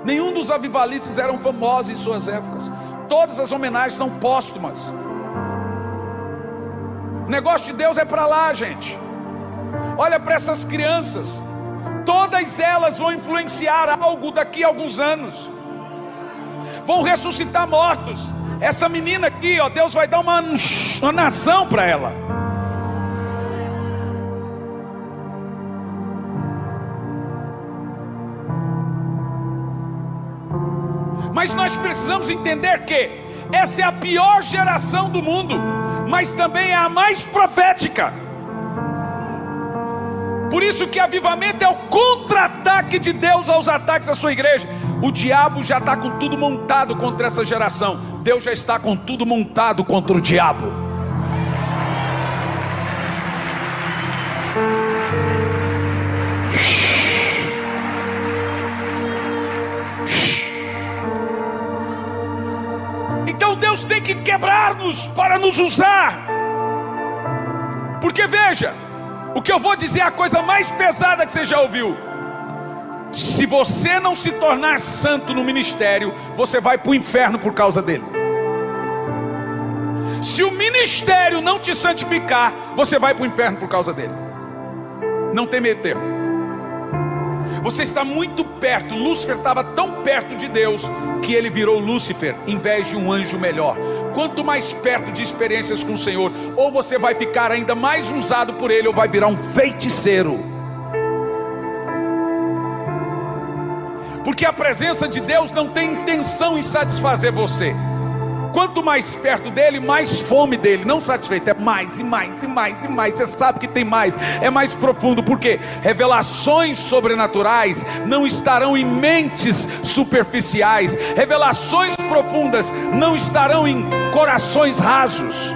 Nenhum dos avivalistas eram famosos em suas épocas. Todas as homenagens são póstumas. O negócio de Deus é para lá, gente. Olha para essas crianças. Todas elas vão influenciar algo daqui a alguns anos. Vão ressuscitar mortos. Essa menina aqui, ó, Deus vai dar uma nação para ela. Mas nós precisamos entender que essa é a pior geração do mundo, mas também é a mais profética. Por isso que avivamento é o contra-ataque de Deus aos ataques da sua igreja. O diabo já está com tudo montado contra essa geração. Deus já está com tudo montado contra o diabo. Então Deus tem que quebrar-nos para nos usar. Porque veja, o que eu vou dizer é a coisa mais pesada que você já ouviu. Se você não se tornar santo no ministério, você vai para o inferno por causa dele. Se o ministério não te santificar, você vai para o inferno por causa dele. Não tem meio termo. Você está muito perto. Lúcifer estava tão perto de Deus que ele virou Lúcifer em vez de um anjo melhor. Quanto mais perto de experiências com o Senhor, ou você vai ficar ainda mais usado por ele, ou vai virar um feiticeiro. Porque a presença de Deus não tem intenção em satisfazer você. Quanto mais perto dele, mais fome dele. Não satisfeito, é mais e mais e mais e mais. Você sabe que tem mais, é mais profundo. Porque revelações sobrenaturais não estarão em mentes superficiais. Revelações profundas não estarão em corações rasos.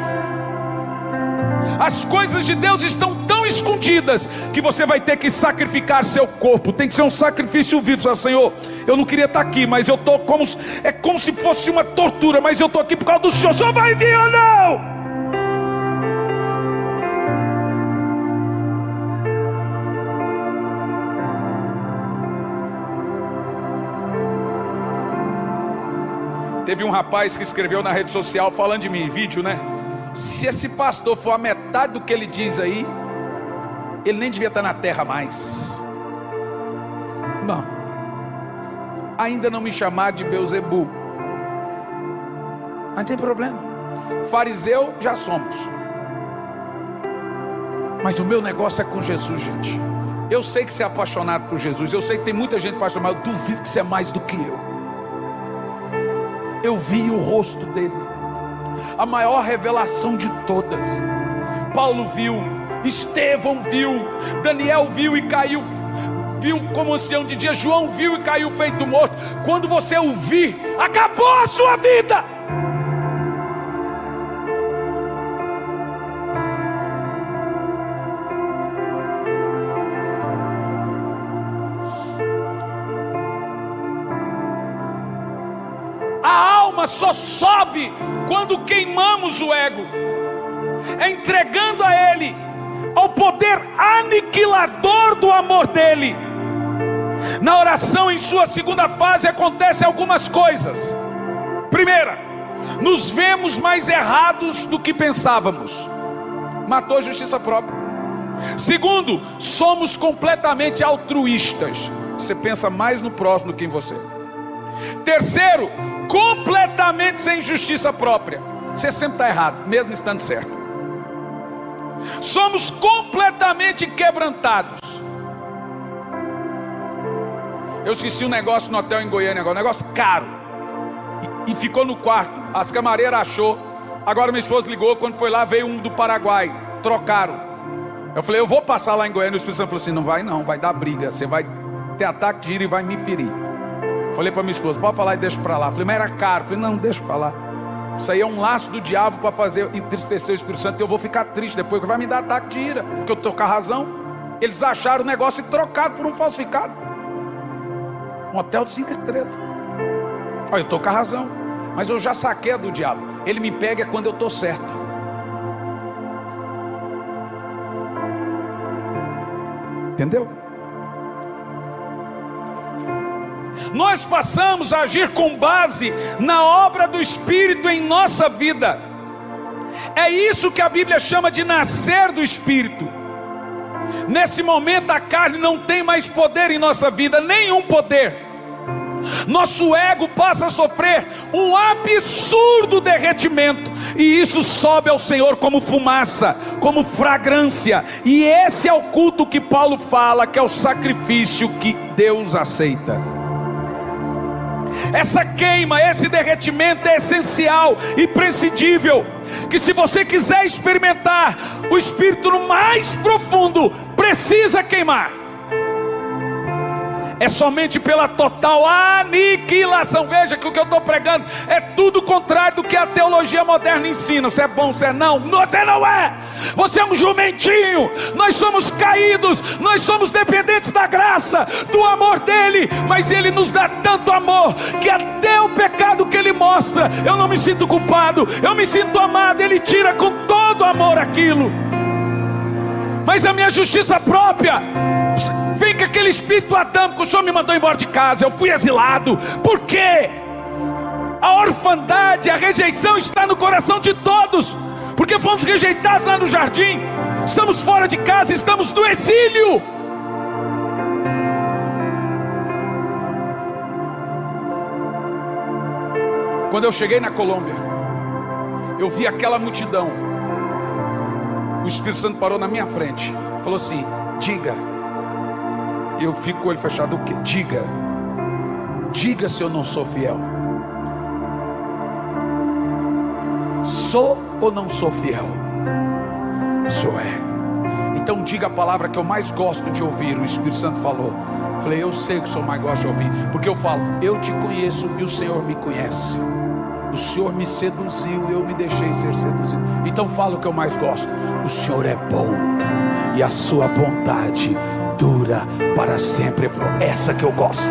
As coisas de Deus estão tão escondidas que você vai ter que sacrificar seu corpo. Tem que ser um sacrifício vivo. Fala, Senhor, eu não queria estar aqui, mas eu estou como se fosse uma tortura, mas eu estou aqui por causa do Senhor. O Senhor vai vir ou não? Teve um rapaz que escreveu na rede social falando de mim, vídeo, né? Se esse pastor for a metade do que ele diz aí, ele nem devia estar na terra mais. Não. Ainda não me chamar de Beuzebu. Não tem problema. Fariseu já somos. Mas o meu negócio é com Jesus, gente. Eu sei que você é apaixonado por Jesus. Eu sei que tem muita gente apaixonada. Eu duvido que você é mais do que eu. Eu vi o rosto dele. A maior revelação de todas. Paulo viu, Estevão viu, Daniel viu e caiu, viu como ancião de dia, João viu e caiu feito morto. Quando você o vir, acabou a sua vida. A alma só sobe quando queimamos o ego, entregando a Ele ao poder aniquilador do amor dEle. Na oração, em sua segunda fase, acontecem algumas coisas. Primeira, nos vemos mais errados do que pensávamos. Matou a justiça própria. Segundo, somos completamente altruístas. Você pensa mais no próximo do que em você. Terceiro, completamente sem justiça própria. Você sempre está errado, mesmo estando certo. Somos completamente quebrantados. Eu esqueci um negócio no hotel em Goiânia agora, um negócio caro, e ficou no quarto. As camareiras achou. Agora minha esposa ligou, quando foi lá veio um do Paraguai, trocaram. Eu falei, eu vou passar lá em Goiânia. O Espírito Santo falou assim, não vai não, vai dar briga, você vai ter ataque de ira e vai me ferir. Falei para minha esposa, pode falar e deixa para lá. Falei, mas era caro. Falei, não, deixa para lá. Isso aí é um laço do diabo para fazer entristecer o Espírito Santo, e eu vou ficar triste depois, que vai me dar ataque de ira, porque eu estou com a razão. Eles acharam o negócio e trocaram por um falsificado. Um hotel de 5 estrelas. Olha, eu estou com a razão, mas eu já saquei do diabo. Ele me pega quando eu estou certo. Entendeu? Nós passamos a agir com base na obra do Espírito em nossa vida. É isso que a Bíblia chama de nascer do Espírito. Nesse momento a carne não tem mais poder em nossa vida, nenhum poder. Nosso ego passa a sofrer um absurdo derretimento, e isso sobe ao Senhor como fumaça, como fragrância. E esse é o culto que Paulo fala, que é o sacrifício que Deus aceita. Essa queima, esse derretimento é essencial e imprescindível, que se você quiser experimentar o Espírito no mais profundo, precisa queimar. É somente pela total aniquilação. Veja que o que eu estou pregando é tudo contrário do que a teologia moderna ensina. Você é bom, você é não. Você não é. Você é um jumentinho. Nós somos caídos, nós somos dependentes da graça, do amor dele. Mas ele nos dá tanto amor, que até o pecado que ele mostra, eu não me sinto culpado, eu me sinto amado. Ele tira com todo amor aquilo. Mas a minha justiça própria, vem com aquele espírito adâmico. O Senhor me mandou embora de casa, eu fui exilado. Por quê? A orfandade, a rejeição está no coração de todos, porque fomos rejeitados lá no jardim. Estamos fora de casa, estamos no exílio. Quando eu cheguei na Colômbia, eu vi aquela multidão. O Espírito Santo parou na minha frente, falou assim, diga. Eu fico com o olho fechado, o quê? Diga se eu não sou fiel. Sou ou não sou fiel? Sou. Então diga a palavra que eu mais gosto de ouvir. O Espírito Santo falou. Falei, eu sei o que o Senhor mais gosta de ouvir, porque eu falo, eu te conheço e o Senhor me conhece. O Senhor me seduziu e eu me deixei ser seduzido. Então fala o que eu mais gosto. O Senhor é bom e a sua bondade dura para sempre. Essa que eu gosto.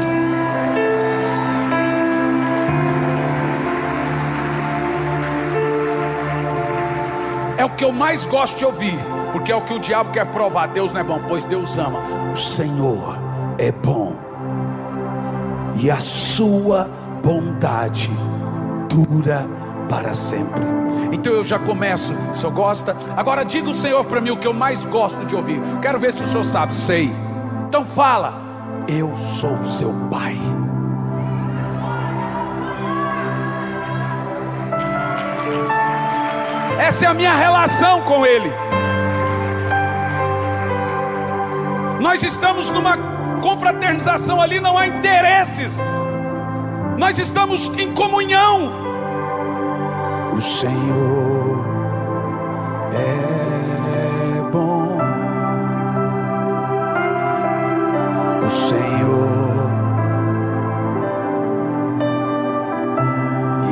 É o que eu mais gosto de ouvir, porque é o que o diabo quer provar. Deus não é bom, pois Deus ama. O Senhor é bom e a sua bondade dura para sempre. Então eu já começo. O Senhor gosta? Agora diga o Senhor para mim o que eu mais gosto de ouvir. Quero ver se o Senhor sabe. Sei. Então fala, eu sou seu pai. Essa é a minha relação com ele. Nós estamos numa confraternização ali, não há interesses. Nós estamos em comunhão. O Senhor é bom. O Senhor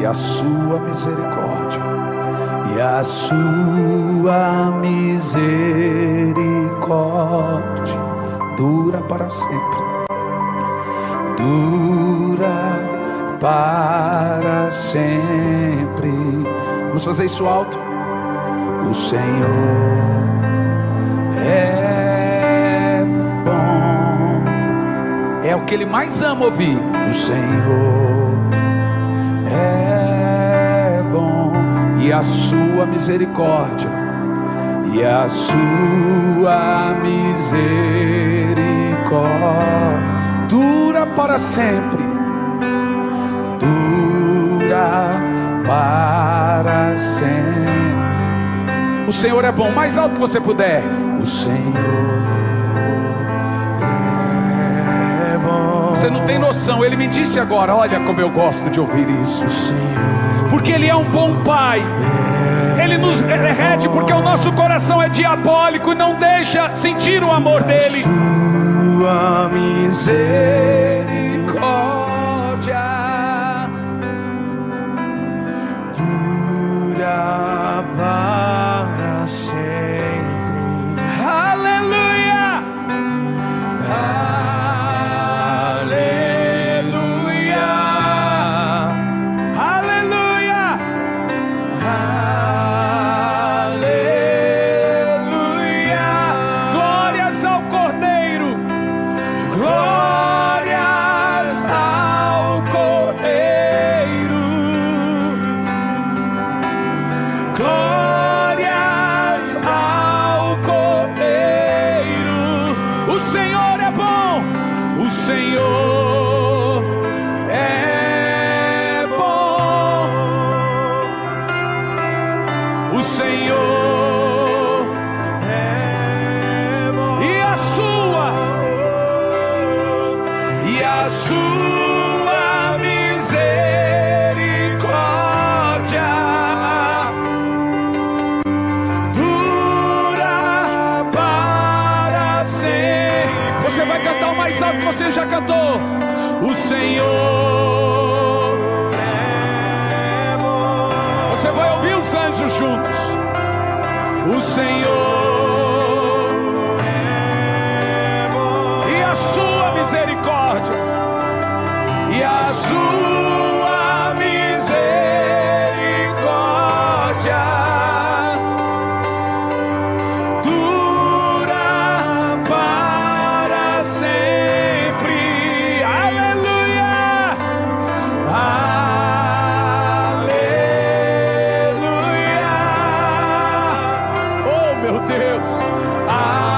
e a sua misericórdia, e a sua misericórdia dura para sempre. Dura para para sempre. Vamos fazer isso alto. O Senhor é bom. É o que Ele mais ama ouvir. O Senhor é bom, e a sua misericórdia, e a sua misericórdia dura para sempre, dura para sempre. O Senhor é bom. Mais alto que você puder. O Senhor é bom. Você não tem noção. Ele me disse agora. Olha como eu gosto de ouvir isso. O Senhor, porque Ele é um bom Pai. Ele nos rege porque o nosso coração é diabólico e não deixa sentir o amor dEle. Sua misericórdia dura para sempre. Aleluia, aleluia, aleluia, aleluia. Glórias ao Cordeiro, glórias ao Cordeiro, glórias ao Cordeiro. O Senhor é bom, o Senhor é bom, o Senhor é bom, e a sua misericórdia dura para sempre. Você vai cantar o mais alto que você já cantou. O Senhor é bom. Você vai ouvir os anjos juntos. O Senhor é bom, e a sua misericórdia, e a sua misericórdia dura para sempre. Aleluia, aleluia. Oh meu Deus, aleluia.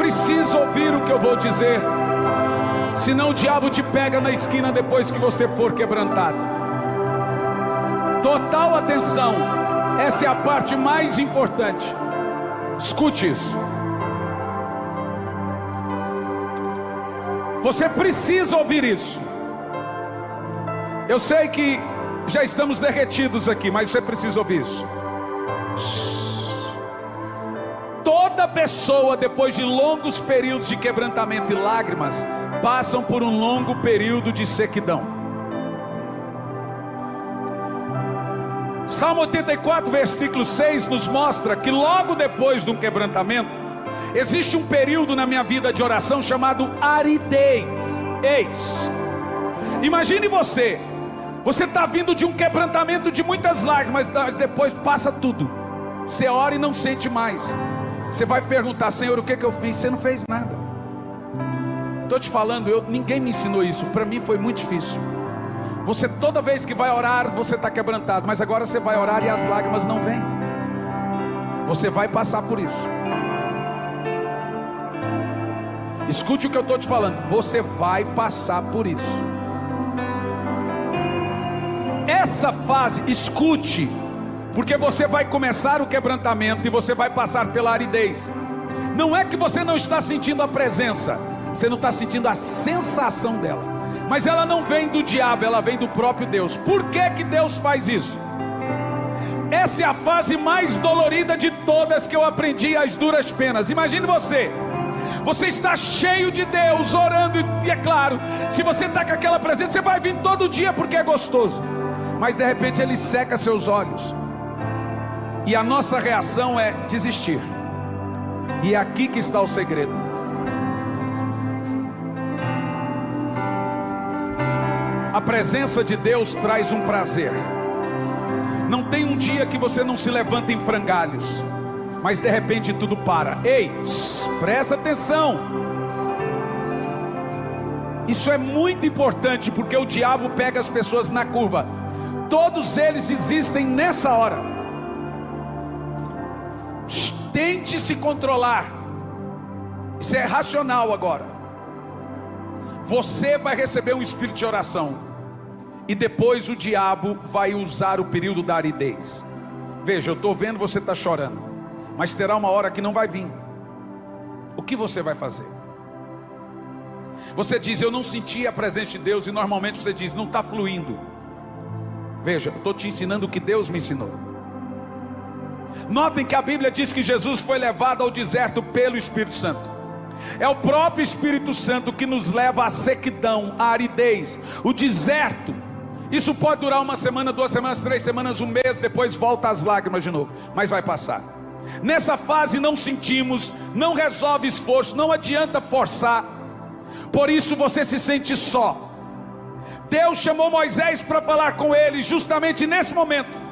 precisa ouvir o que eu vou dizer, senão o diabo te pega na esquina depois que você for quebrantado. Total atenção, essa é a parte mais importante. Escute isso. Você precisa ouvir isso. Eu sei que já estamos derretidos aqui, mas você precisa ouvir isso. Toda pessoa, depois de longos períodos de quebrantamento e lágrimas, passam por um longo período de sequidão. Salmo 84, versículo 6 nos mostra que logo depois de um quebrantamento, existe um período na minha vida de oração chamado aridez. Imagine você está vindo de um quebrantamento de muitas lágrimas, mas depois passa tudo. Você ora e não sente mais. Você vai perguntar: Senhor, o que eu fiz? Você não fez nada. Estou te falando, ninguém me ensinou isso. Para mim foi muito difícil. Você toda vez que vai orar, você está quebrantado, mas agora você vai orar e as lágrimas não vêm. Você vai passar por isso. Escute o que eu estou te falando. Você vai passar por isso. Essa fase, escute, porque você vai começar o quebrantamento e você vai passar pela aridez. Não é que você não está sentindo a presença, você não está sentindo a sensação dela, mas ela não vem do diabo, ela vem do próprio Deus. Por que que Deus faz isso? Essa é a fase mais dolorida de todas que eu aprendi às duras penas. Imagine você está cheio de Deus, orando, e é claro, se você está com aquela presença, você vai vir todo dia porque é gostoso, mas de repente Ele seca seus olhos, e a nossa reação é desistir. E é aqui que está o segredo. A presença de Deus traz um prazer. Não tem um dia que você não se levanta em frangalhos, mas de repente tudo para. Ei, presta atenção. Isso é muito importante, porque o diabo pega as pessoas na curva. Todos eles existem nessa hora. Tente se controlar. Isso é racional agora. Você vai receber um espírito de oração, e depois o diabo vai usar o período da aridez. Veja, eu estou vendo você está chorando, mas terá uma hora que não vai vir. O que você vai fazer? Você diz: eu não senti a presença de Deus, e normalmente você diz: não está fluindo. Veja, eu estou te ensinando o que Deus me ensinou. Notem que a Bíblia diz que Jesus foi levado ao deserto pelo Espírito Santo. É o próprio Espírito Santo que nos leva à sequidão, à aridez, o deserto. Isso pode durar uma semana, 2 semanas, 3 semanas, um mês, depois volta às lágrimas de novo, mas vai passar. Nessa fase não sentimos, não resolve esforço, não adianta forçar. Por isso você se sente só. Deus chamou Moisés para falar com ele justamente nesse momento.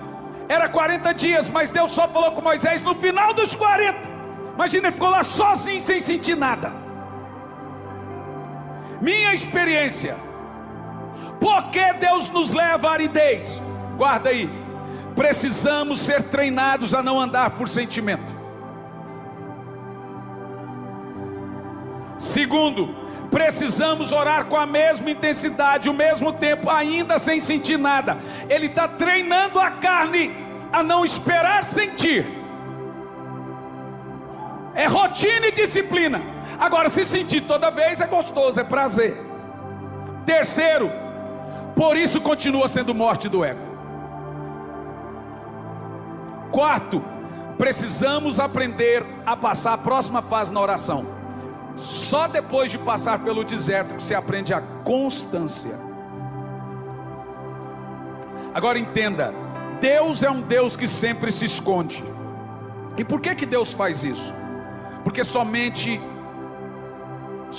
Era 40 dias, mas Deus só falou com Moisés no final dos 40. Imagina, ele ficou lá sozinho, sem sentir nada. Minha experiência. Por que Deus nos leva à aridez? Guarda aí. Precisamos ser treinados a não andar por sentimento. Segundo, precisamos orar com a mesma intensidade, o mesmo tempo, ainda sem sentir nada. Ele está treinando a carne a não esperar sentir. É rotina e disciplina. Agora, se sentir toda vez é gostoso, é prazer. Terceiro, por isso continua sendo morte do ego. Quarto, precisamos aprender a passar a próxima fase na oração. Só depois de passar pelo deserto que se aprende a constância. Agora entenda, Deus é um Deus que sempre se esconde. E por que Deus faz isso? Porque só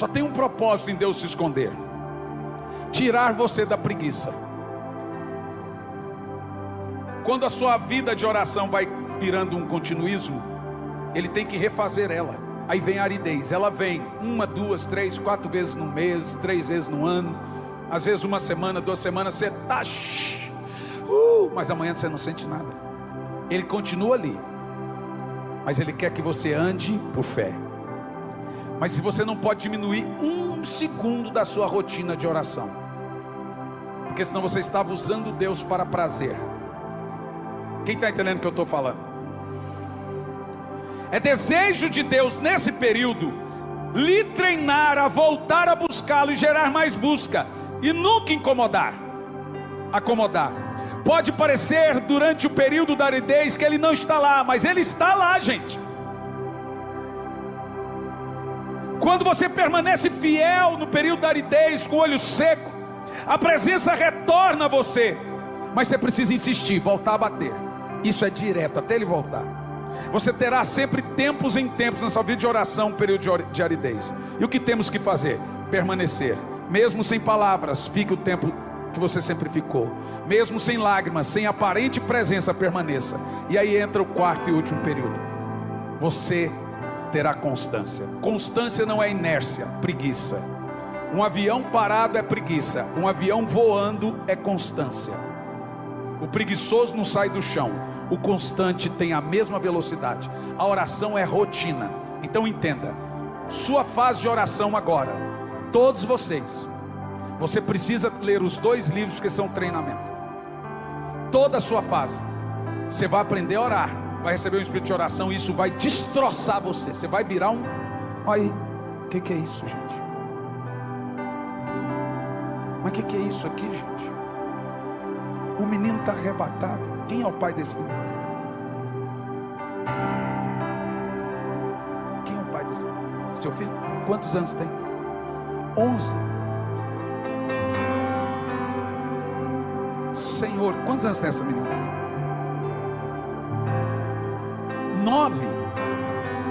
tem um propósito em Deus se esconder: tirar você da preguiça. Quando a sua vida de oração vai virando um continuismo, Ele tem que refazer ela. Aí vem a aridez. Ela vem 1, 2, 3, 4 vezes no mês, 3 vezes no ano. Às vezes 1 semana, 2 semanas você está mas amanhã você não sente nada. Ele continua ali, mas Ele quer que você ande por fé. Mas se você não pode diminuir um segundo da sua rotina de oração, porque senão você estava usando Deus para prazer. Quem está entendendo o que eu estou falando? É desejo de Deus nesse período lhe treinar a voltar a buscá-lo e gerar mais busca, e nunca acomodar. Pode parecer durante o período da aridez que ele não está lá, mas ele está lá, gente. Quando você permanece fiel no período da aridez, com o olho seco, a presença retorna a você, mas você precisa insistir, voltar a bater. Isso é direto, até ele voltar. Você terá sempre tempos em tempos na sua vida de oração, um período de aridez. E o que temos que fazer? Permanecer. Mesmo sem palavras, fique o tempo que você sempre ficou. Mesmo sem lágrimas, sem aparente presença, permaneça. E aí entra o quarto e último período. Você terá constância. Constância não é inércia, preguiça. Um avião parado é preguiça. Um avião voando é constância. O preguiçoso não sai do chão. O constante tem a mesma velocidade. A oração é rotina. Então entenda, sua fase de oração agora, todos vocês, você precisa ler os 2 livros que são treinamento. Toda a sua fase, você vai aprender a orar, vai receber um espírito de oração, e isso vai destroçar você. Você vai virar um... Olha aí, o que é isso, gente? Mas o que é isso aqui, gente? O menino está arrebatado. Quem é o pai desse menino? Quem é o pai desse menino? Seu filho? Quantos anos tem? 11. Senhor, quantos anos tem essa menina? 9.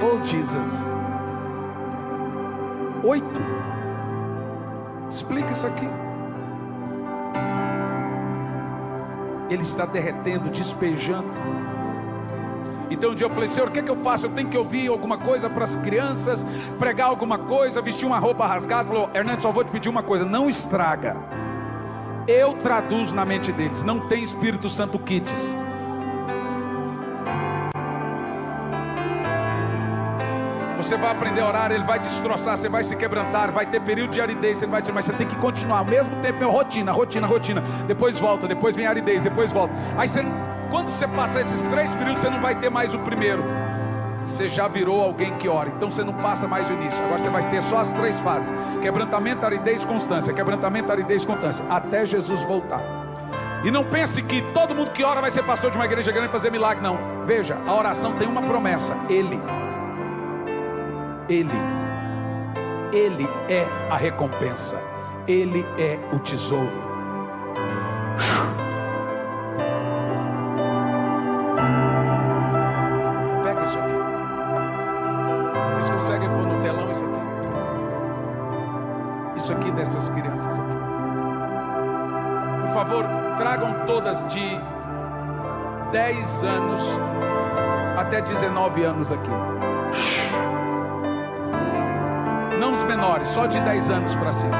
Oh Jesus. 8. Explica isso aqui. Ele está derretendo, despejando. Então um dia eu falei: Senhor, o que é que eu faço? Eu tenho que ouvir alguma coisa para as crianças, pregar alguma coisa, vestir uma roupa rasgada. Ele falou: Hernando, só vou te pedir uma coisa, não estraga. Eu traduzo na mente deles. Não tem Espírito Santo Kids. Você vai aprender a orar, ele vai destroçar, você vai se quebrantar, vai ter período de aridez, ele vai ser, mas você tem que continuar, ao mesmo tempo é rotina, depois volta, depois vem a aridez, depois volta. Aí você, quando você passar esses 3 períodos, você não vai ter mais o primeiro. Você já virou alguém que ora, então você não passa mais o início. Agora você vai ter só as 3 fases: quebrantamento, aridez, constância. Quebrantamento, aridez, constância, até Jesus voltar. E não pense que todo mundo que ora vai ser pastor de uma igreja grande e fazer milagre, não. Veja, a oração tem uma promessa: Ele é a recompensa, Ele é o tesouro. Pega isso aqui. Vocês conseguem pôr no telão isso aqui? Isso aqui dessas crianças aqui. Por favor, tragam todas de 10 anos até 19 anos aqui. Não os menores, só de 10 anos para cima.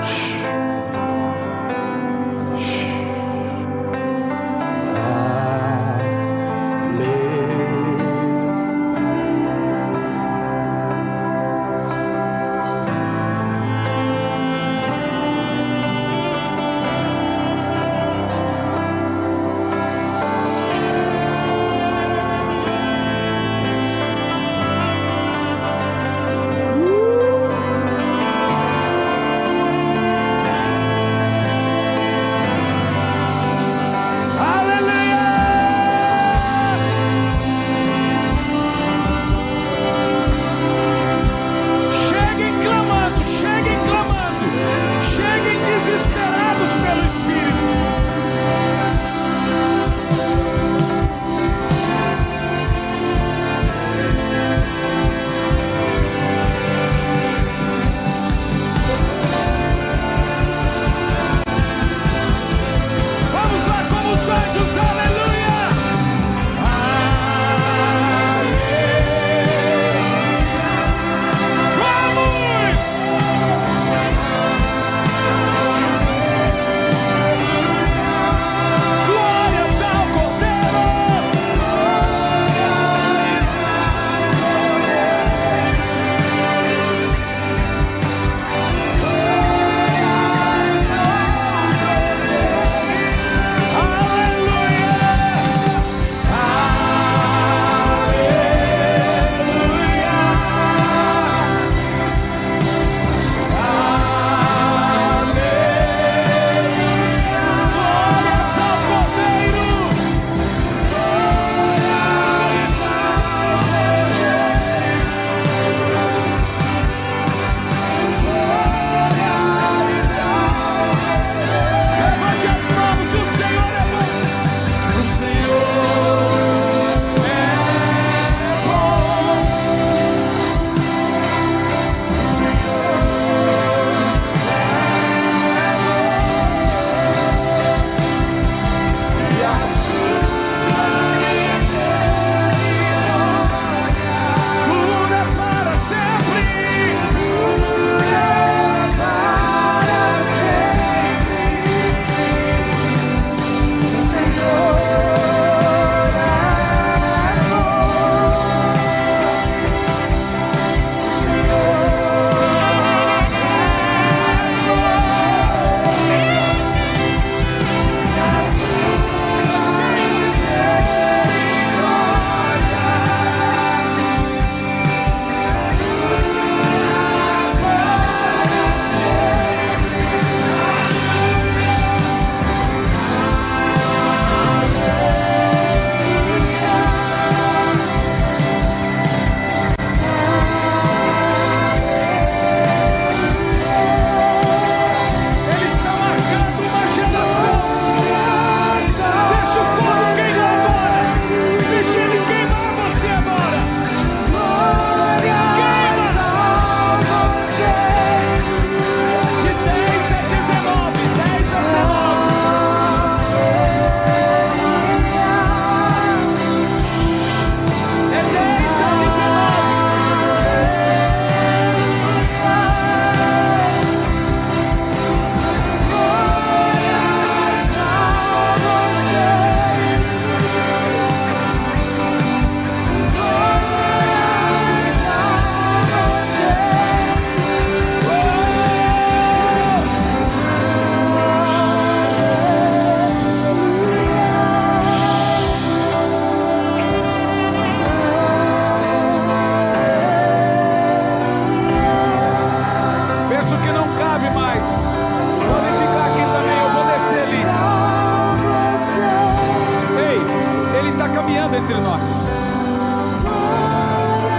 está caminhando entre nós.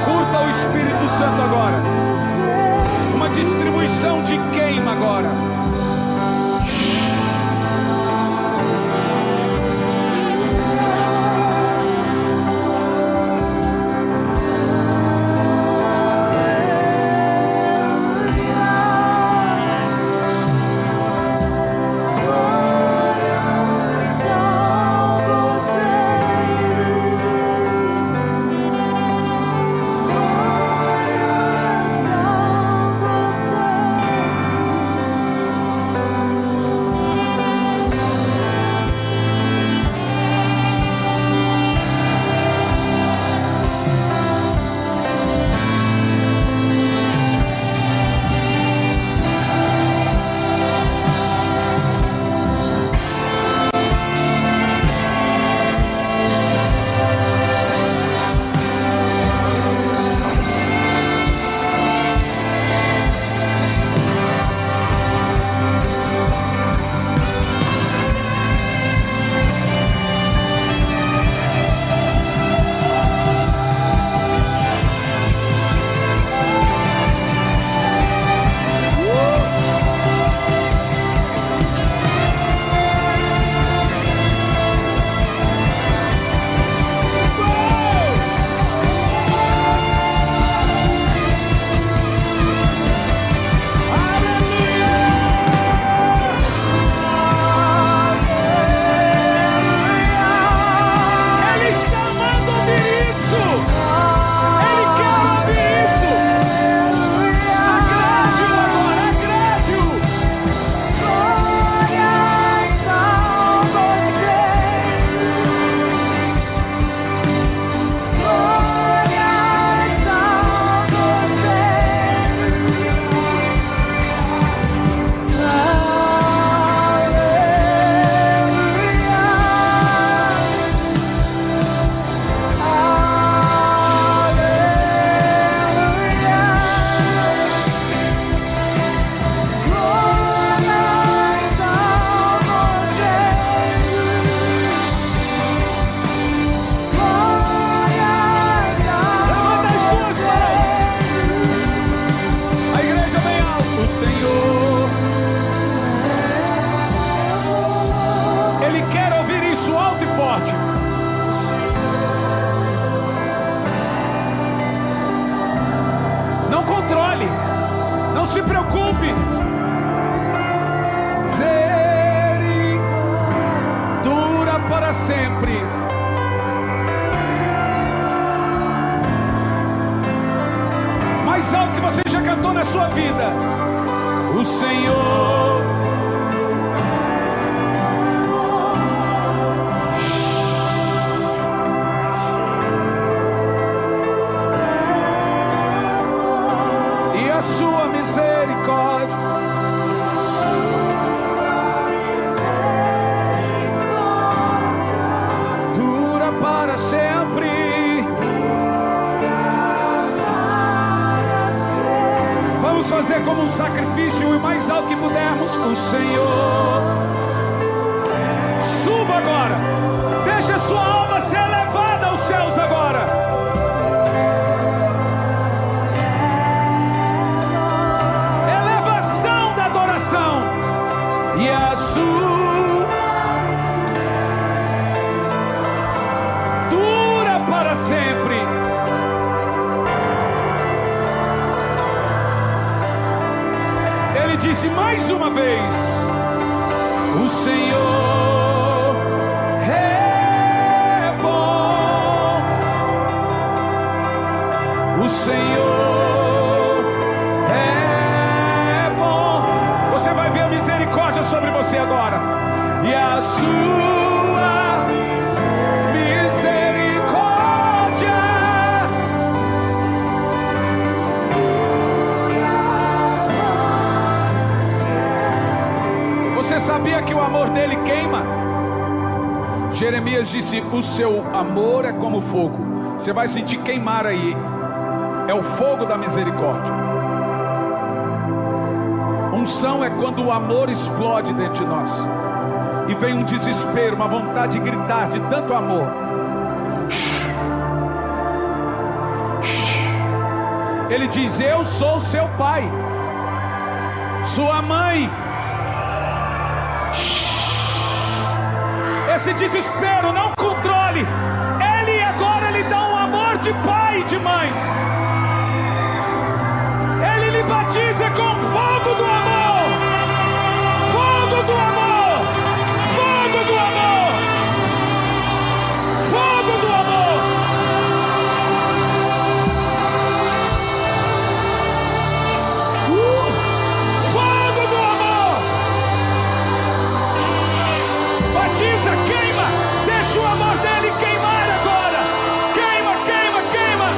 Curta o Espírito Santo agora. Uma distribuição de queima agora. Não se preocupe. Dura para sempre. Mais alto que você já cantou na sua vida. O Senhor e a sua misericórdia dura para sempre. Vamos fazer como um sacrifício o mais alto que pudermos. O Senhor, suba agora, deixa a sua alma ser elevada aos céus agora. Elevação da adoração. E a sua dura para sempre. Ele disse mais uma vez: o Senhor é bom, o Senhor é bom. Você vai ver a misericórdia sobre você agora. E a sua misericórdia. Você sabia que o amor dele queima? Jeremias disse: o seu amor é como fogo. Você vai sentir queimar aí. É o fogo da misericórdia. Unção é quando o amor explode dentro de nós e vem um desespero, uma vontade de gritar de tanto amor. Ele diz: eu sou seu pai, sua mãe. Esse desespero não controle. Ele agora lhe dá um amor de pai e de mãe. Ele lhe batiza com fogo do amor. Fogo do amor. Fogo do amor. Fogo do amor. Fogo do amor. Batiza, queima. Deixa o amor dele queimar agora. Queima, queima, queima.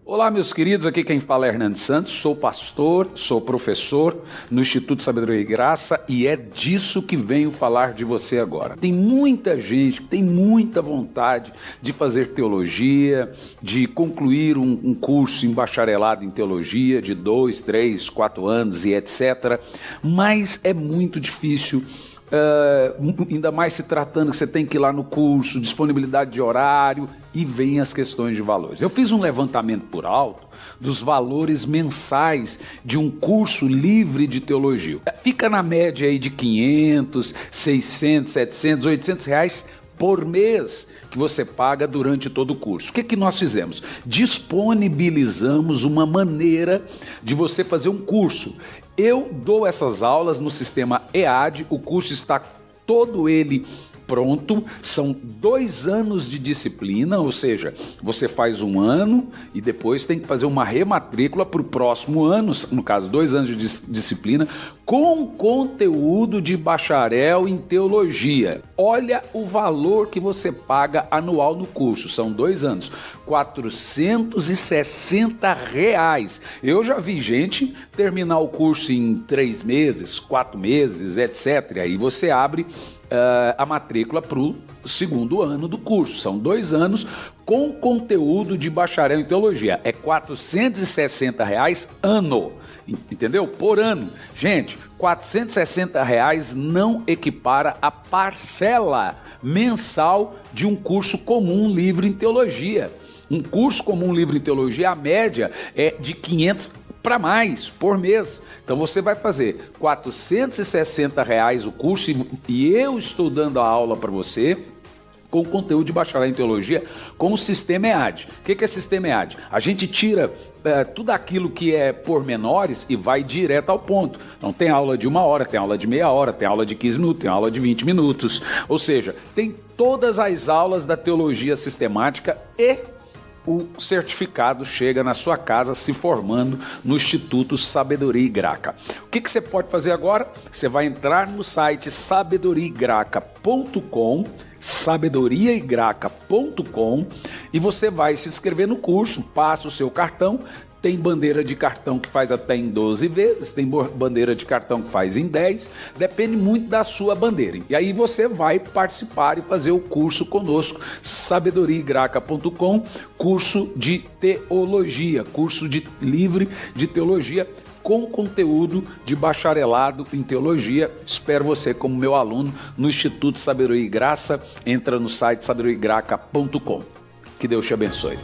Olá, meus queridos, aqui quem fala é Hernandes Santos, sou pastor, sou professor no Instituto Sabedoria e Graça e é disso que venho falar de você agora. Tem muita gente que tem muita vontade de fazer teologia, de concluir um curso em bacharelado em teologia de 2, 3, 4 anos e etc. Mas é muito difícil. Ainda mais se tratando que você tem que ir lá no curso, disponibilidade de horário e vem as questões de valores. Eu fiz um levantamento por alto dos valores mensais de um curso livre de teologia. Fica na média aí de 500, 600, 700, 800 reais por mês que você paga durante todo o curso. O que nós fizemos? Disponibilizamos uma maneira de você fazer um curso. Eu dou essas aulas no sistema EAD, o curso está todo ele pronto, são 2 anos de disciplina, ou seja, você faz 1 ano e depois tem que fazer uma rematrícula para o próximo ano, no caso 2 anos de disciplina, com conteúdo de bacharel em teologia. Olha o valor que você paga anual no curso, são 2 anos, R$460. Eu já vi gente terminar o curso em 3 meses, 4 meses, etc. Aí você abre a matrícula para o 2º ano do curso. São 2 anos com conteúdo de bacharel em teologia. É R$460 ano, entendeu? Por ano. Gente, R$460 não equipara a parcela mensal de um curso comum livre em teologia. Um curso comum livre em teologia, a média é de 500 para mais por mês. Então você vai fazer R$460 o curso e eu estou dando a aula para você com conteúdo de bacharel em teologia com o sistema EAD. O que é sistema EAD? A gente tira tudo aquilo que é pormenores e vai direto ao ponto. Então tem aula de 1 hora, tem aula de meia hora, tem aula de 15 minutos, tem aula de 20 minutos. Ou seja, tem todas as aulas da teologia sistemática e o certificado chega na sua casa se formando no Instituto Sabedoria e Graca. O que você pode fazer agora? Você vai entrar no site sabedoriaigraca.com, sabedoriaigraca.com, e você vai se inscrever no curso, passa o seu cartão, Tem bandeira de cartão que faz até em 12 vezes, tem bandeira de cartão que faz em 10, depende muito da sua bandeira. E aí você vai participar e fazer o curso conosco, sabedoriaigraca.com, curso de teologia, curso livre de teologia, com conteúdo de bacharelado em teologia. Espero você como meu aluno no Instituto Sabedoria e Graça. Entra no site sabedoriaigraca.com. Que Deus te abençoe.